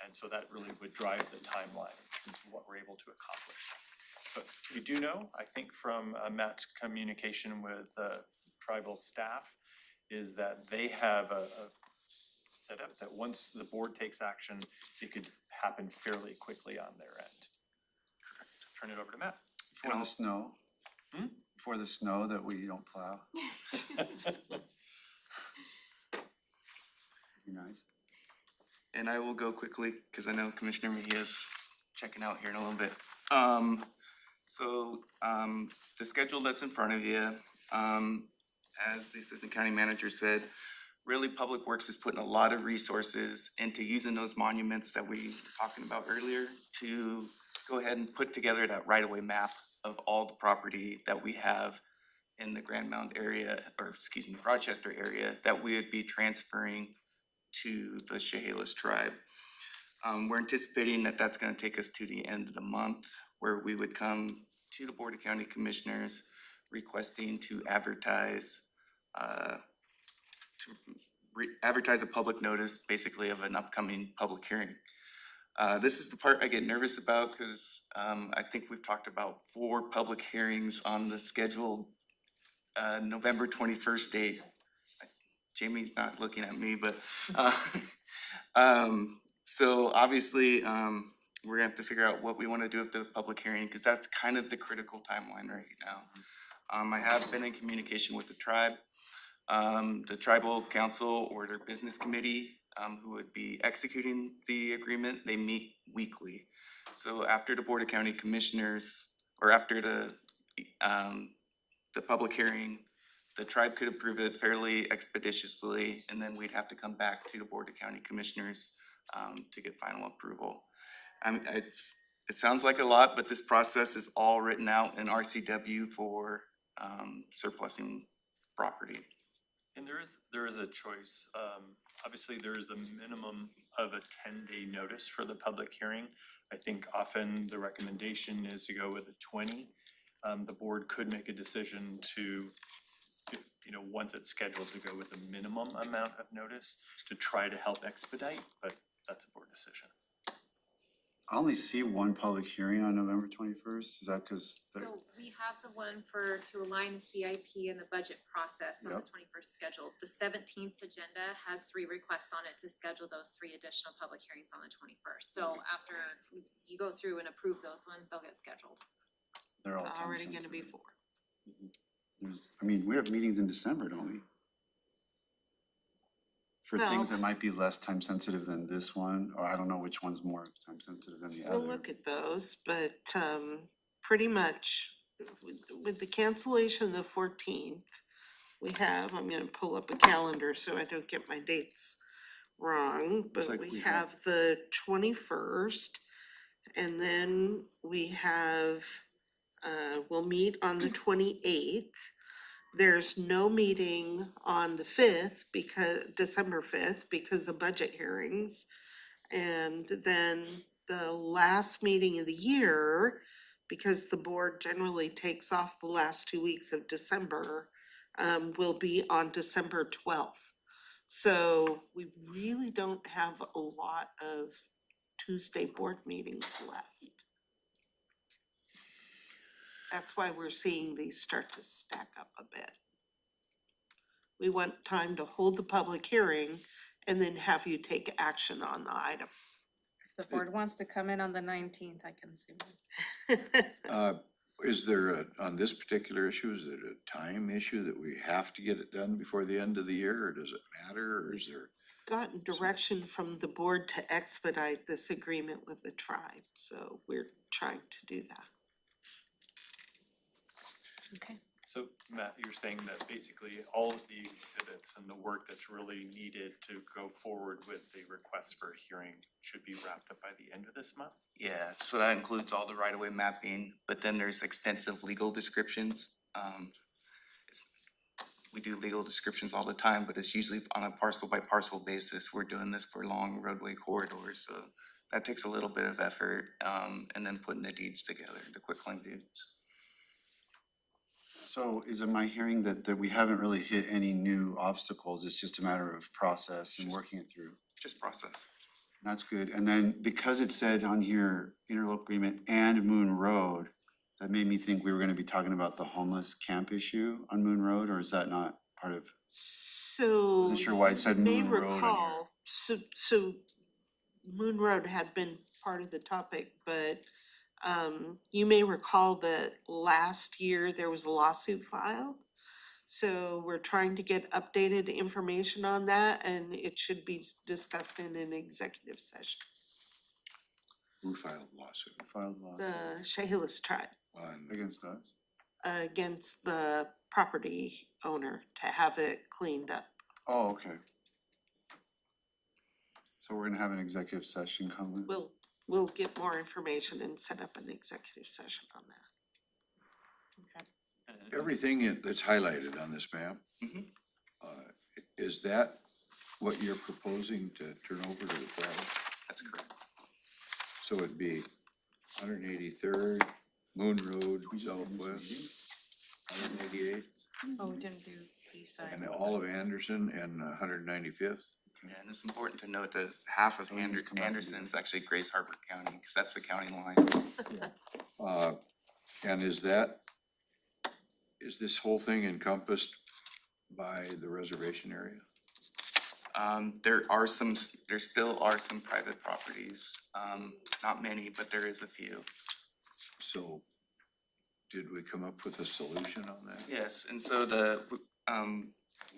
R: And so that really would drive the timeline of what we're able to accomplish. But we do know, I think from Matt's communication with tribal staff, is that they have a setup that once the board takes action, it could happen fairly quickly on their end. Turn it over to Matt.
C: Before the snow? Before the snow that we don't plow? Be nice.
M: And I will go quickly, because I know Commissioner Mejia's checking out here in a little bit. So, the schedule that's in front of you, as the Assistant County Manager said, really Public Works is putting a lot of resources into using those monuments that we were talking about earlier to go ahead and put together that right-of-way map of all the property that we have in the Grand Mound area, or excuse me, Rochester area, that we would be transferring to the Chehalis tribe. We're anticipating that that's gonna take us to the end of the month, where we would come to the Board of County Commissioners requesting to advertise, advertise a public notice, basically of an upcoming public hearing. This is the part I get nervous about, because I think we've talked about 4 public hearings on the scheduled November 21st date. Jamie's not looking at me, but so obviously we're gonna have to figure out what we wanna do with the public hearing, because that's kind of the critical timeline right now. I have been in communication with the tribe. The tribal council or their business committee, who would be executing the agreement, they meet weekly. So after the Board of County Commissioners, or after the public hearing, the tribe could approve it fairly expeditiously, and then we'd have to come back to the Board of County Commissioners to get final approval. It sounds like a lot, but this process is all written out in RCW for surplusing property.
R: And there is a choice. Obviously, there is a minimum of a 10-day notice for the public hearing. I think often the recommendation is to go with a 20. The board could make a decision to, once it's scheduled, to go with a minimum amount of notice to try to help expedite, but that's a board decision.
C: I only see one public hearing on November 21st. Is that because?
O: So we have the one to align the CIP and the budget process on the
C: Yep.
O: 21st scheduled. The 17th agenda has 3 requests on it to schedule those 3 additional public hearings on the 21st. So after you go through and approve those ones, they'll get scheduled.
C: They're all
B: It's
C: time
B: already gonna be
C: sensitive.
B: 4.
C: We have meetings in December, don't we? For things
B: No.
C: that might be less time sensitive than this one, or I don't know which one's more time sensitive than the other.
B: We'll look at those, but pretty much with the cancellation of the 14th, we have, I'm gonna pull up a calendar so I don't get my dates wrong, but
C: like
B: we
C: we
B: have the 21st, and then we have, we'll meet on the 28th. There's no meeting on the 5th December 5th, because of budget hearings. And then the last meeting of the year, because the board generally takes off the last 2 weeks of December, will be on December 12th. So we really don't have a lot of Tuesday board meetings left. That's why we're seeing these start to stack up a bit. We want time to hold the public hearing and then have you take action on the item.
F: If the board wants to come in on the 19th, I can see.
D: Is there on this particular issue, is it a time issue that we have to get it done before the end of the year, or does it matter, or is there?
B: Gotten direction from the board to expedite this agreement with the tribe, so we're trying to do that.
F: Okay.
R: So Matt, you're saying that basically all of the exhibits and the work that's really needed to go forward with the request for a hearing should be wrapped up by the end of this month?
M: Yeah, so that includes all the right-of-way mapping, but then there's extensive legal descriptions. We do legal descriptions all the time, but it's usually on a parcel by parcel basis. We're doing this for long roadway corridors, so that takes a little bit of effort, and then putting the deeds together, the quitclaim deeds.
C: So is it my hearing that we haven't really hit any new obstacles? It's just a matter of process and working it through?
M: Just process.
C: That's good. And then because it said on here, interlocal agreement and Moon Road, that made me think we were gonna be talking about the homeless camp issue on Moon Road, or is that not part of?
B: So.
C: Wasn't sure why it said
B: you may
C: Moon Road on here.
B: recall, so Moon Road had been part of the topic, but you may recall that last year there was a lawsuit filed. So we're trying to get updated information on that, and it should be discussed in an executive session.
D: Who filed the lawsuit?
C: Filed lawsuit.
B: The Chehalis tribe.
D: On,
C: Against us?
B: against the property owner to have it cleaned up.
C: Oh, okay. So we're gonna have an executive session coming?
B: We'll get more information and set up an executive session on that.
D: everything that's highlighted on this map, is that what you're proposing to turn over to the private?
M: That's correct.
D: So it'd be 183rd, Moon Road, Southwest, 188th,
F: Oh, we didn't do these sides.
D: and all of Anderson and 195th?
M: Yeah, and it's important to note that half of
C: So we just come out and do
M: Anderson's actually Grace Harbor County, because that's the county line.
D: And is this whole thing encompassed by the reservation area?
M: There still are some private properties, not many, but there is a few.
D: So did we come up with a solution on that?
M: Yes, and so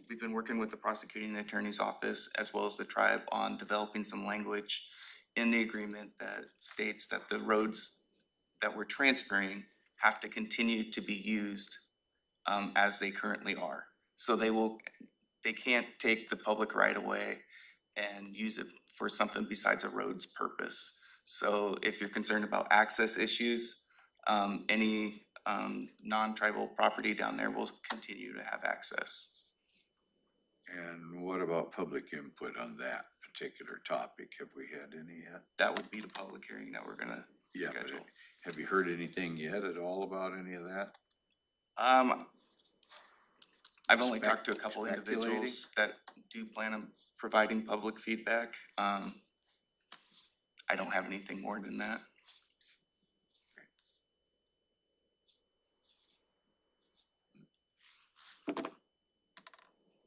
M: we've been working with the prosecuting attorney's office as well as the tribe on developing some language in the agreement that states that the roads that we're transferring have to continue to be used as they currently are. So they can't take the public right of way and use it for something besides a road's purpose. So if you're concerned about access issues, any non-tribal property down there will continue to have access.
D: And what about public input on that particular topic? Have we had any yet?
M: That would be the public hearing that we're gonna
D: Yeah, but
M: schedule.
D: have you heard anything yet at all about any of that?
M: I've only talked to a couple
D: Speculating?
M: individuals that do plan on providing public feedback. I don't have anything more than that.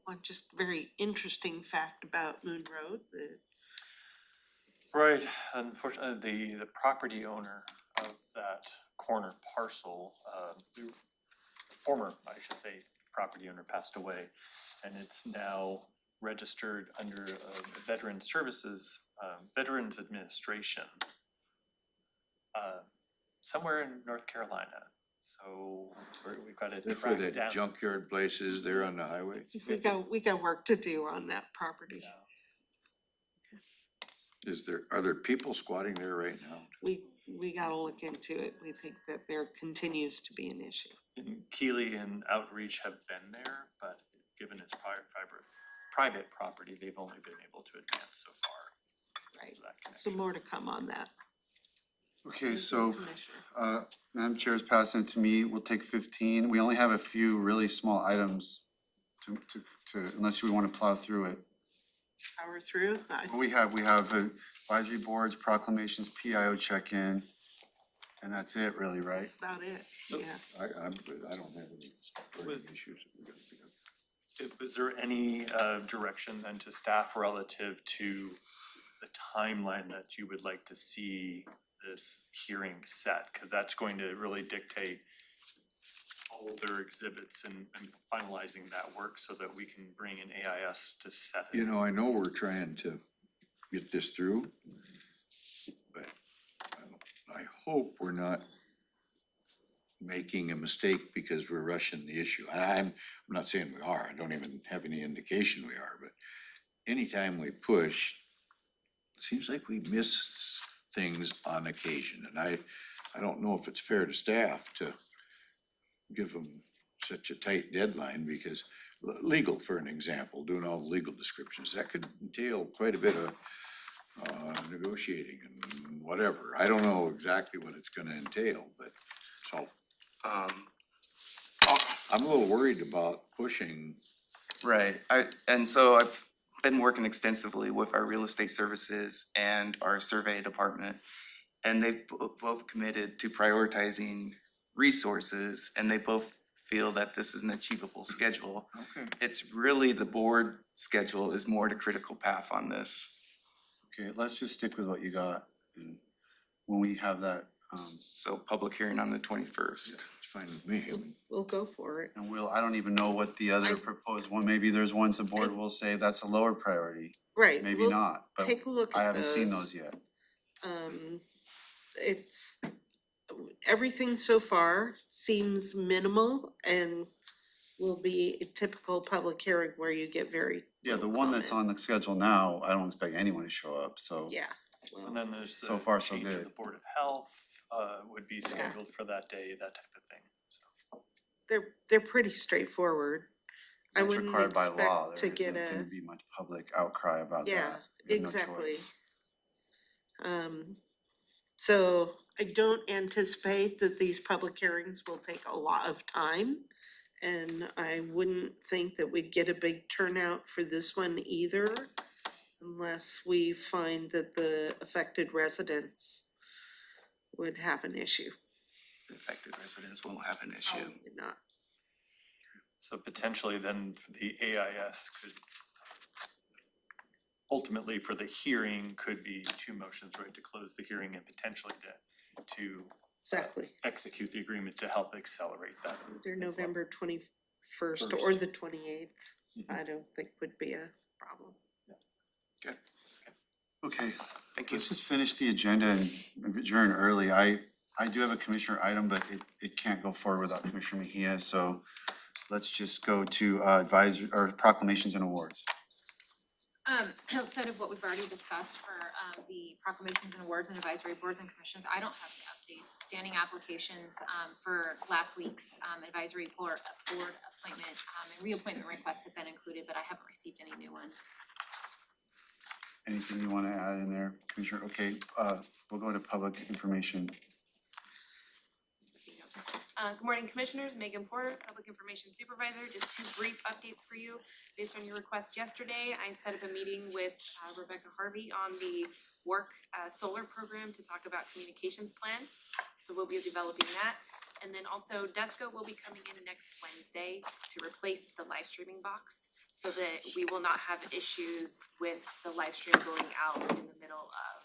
B: One just very interesting fact about Moon Road,
R: Right, unfortunately, the property owner of that corner parcel, the former, I should say, property owner passed away. And it's now registered under Veteran Services, Veterans Administration, somewhere in North Carolina. So we've got to
D: That's where
R: track
D: that
R: down.
D: junkyard place is there on the highway?
B: we got work to do on that property.
D: Are there people squatting there right now?
B: We gotta look into it. We think that there continues to be an issue.
R: And Keely and Outreach have been there, but given it's private property, they've only been able to advance so far.
B: Right.
R: That connection.
B: Some more to come on that.
C: Okay, so,
B: Commissioner.
C: Madam Chair is passing it to me. We'll take 15. We only have a few really small items to, unless we want to plow through it.
B: Power through.
C: We have advisory boards, proclamations, PIO check-in, and that's it really, right?
B: That's about it,
R: So-
B: yeah.
D: I'm good. I don't have any burning issues that we gotta pick up.
R: Is there any direction then to staff relative to the timeline that you would like to see this hearing set? Because that's going to really dictate all their exhibits and finalizing that work so that we can bring in AIS to set it.
D: You know, I know we're trying to get this through, but I hope we're not making a mistake because we're rushing the issue. And I'm not saying we are, I don't even have any indication we are, but anytime we push, it seems like we miss things on occasion. And I don't know if it's fair to staff to give them such a tight deadline because legal, for an example, doing all the legal descriptions, that could entail quite a bit of negotiating and whatever. I don't know exactly what it's gonna entail, but so. I'm a little worried about pushing.
M: Right, and so I've been working extensively with our real estate services and our survey department. And they've both committed to prioritizing resources and they both feel that this is an achievable schedule.
D: Okay.
M: It's really the board schedule is more the critical path on this.
C: Okay, let's just stick with what you got. And when we have that,
M: So public hearing on the 21st.
D: It's fine with me.
B: We'll go for it.
C: and I don't even know what the other proposed one, maybe there's ones the board will say that's a lower priority.
B: Right.
C: Maybe
B: we'll
C: not, but
B: Take a look
C: I
B: at
C: haven't seen those yet.
B: It's everything so far seems minimal and will be a typical public hearing where you get very.
C: Yeah, the one that's on the schedule now, I don't expect anyone to show up, so.
B: Yeah.
R: And then there's
C: So
R: the
C: far, so
R: change of
C: good.
R: the Board of Health, would be scheduled for that day, that type of thing.
B: They're pretty straightforward. I
C: It's
B: wouldn't
C: required by law.
B: expect to
C: There
B: get
C: isn't gonna
B: a,
C: be much public outcry about that.
B: yeah,
C: We have no
B: exactly.
C: choice.
B: So I don't anticipate that these public hearings will take a lot of time. And I wouldn't think that we'd get a big turnout for this one either, unless we find that the affected residents would have an issue.
M: The affected residents won't have an issue.
B: Probably not.
R: So potentially then for the AIS could ultimately for the hearing could be two motions, right, to close the hearing and potentially to
B: Exactly.
R: execute the agreement to help accelerate that.
B: They're
R: as well.
B: November 21st or
R: First.
B: the 28th, I don't think would be a problem.
C: Okay,
M: Thank you.
C: let's just finish the agenda and adjourn early. I do have a commissioner item, but it can't go forward without Commissioner Mejia, so let's just go to advisory or proclamations and awards.
O: Outside of what we've already discussed for the proclamations and awards and advisory boards and commissions, I don't have any updates. Standing applications for last week's advisory board appointment and reappointment requests have been included, but I haven't received any new ones.
C: Anything you want to add in there, Commissioner? Okay, we'll go to public information.
O: Good morning, Commissioners. Megan Porter, Public Information Supervisor. Just two brief updates for you. Based on your request yesterday, I've set up a meeting with Rebecca Harvey on the WARC solar program to talk about communications plan. So we'll be developing that. And then also DESCO will be coming in next Wednesday to replace the live streaming box so that we will not have issues with the live stream going out in the middle of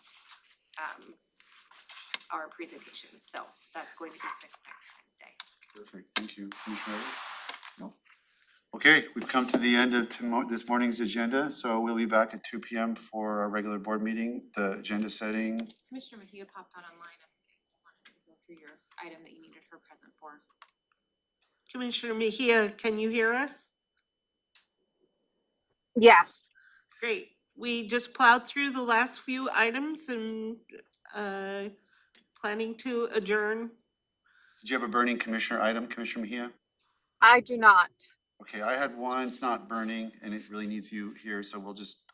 O: our presentations. So that's going to be fixed next Wednesday.
C: Perfect, thank you, Commissioner. No. Okay, we've come to the end of this morning's agenda, so we'll be back at 2 p.m. for our regular board meeting. The agenda setting.
O: Commissioner Mejia popped on online if you wanted to go through your item that you needed her present for.
B: Commissioner Mejia, can you hear us?
A: Yes.
B: Great. We just plowed through the last few items and planning to adjourn.
C: Did you have a burning commissioner item, Commissioner Mejia?
A: I do not.
C: Okay, I had one, it's not burning, and it really needs you here, so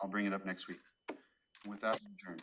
C: I'll bring it up next week. And with that, adjourn.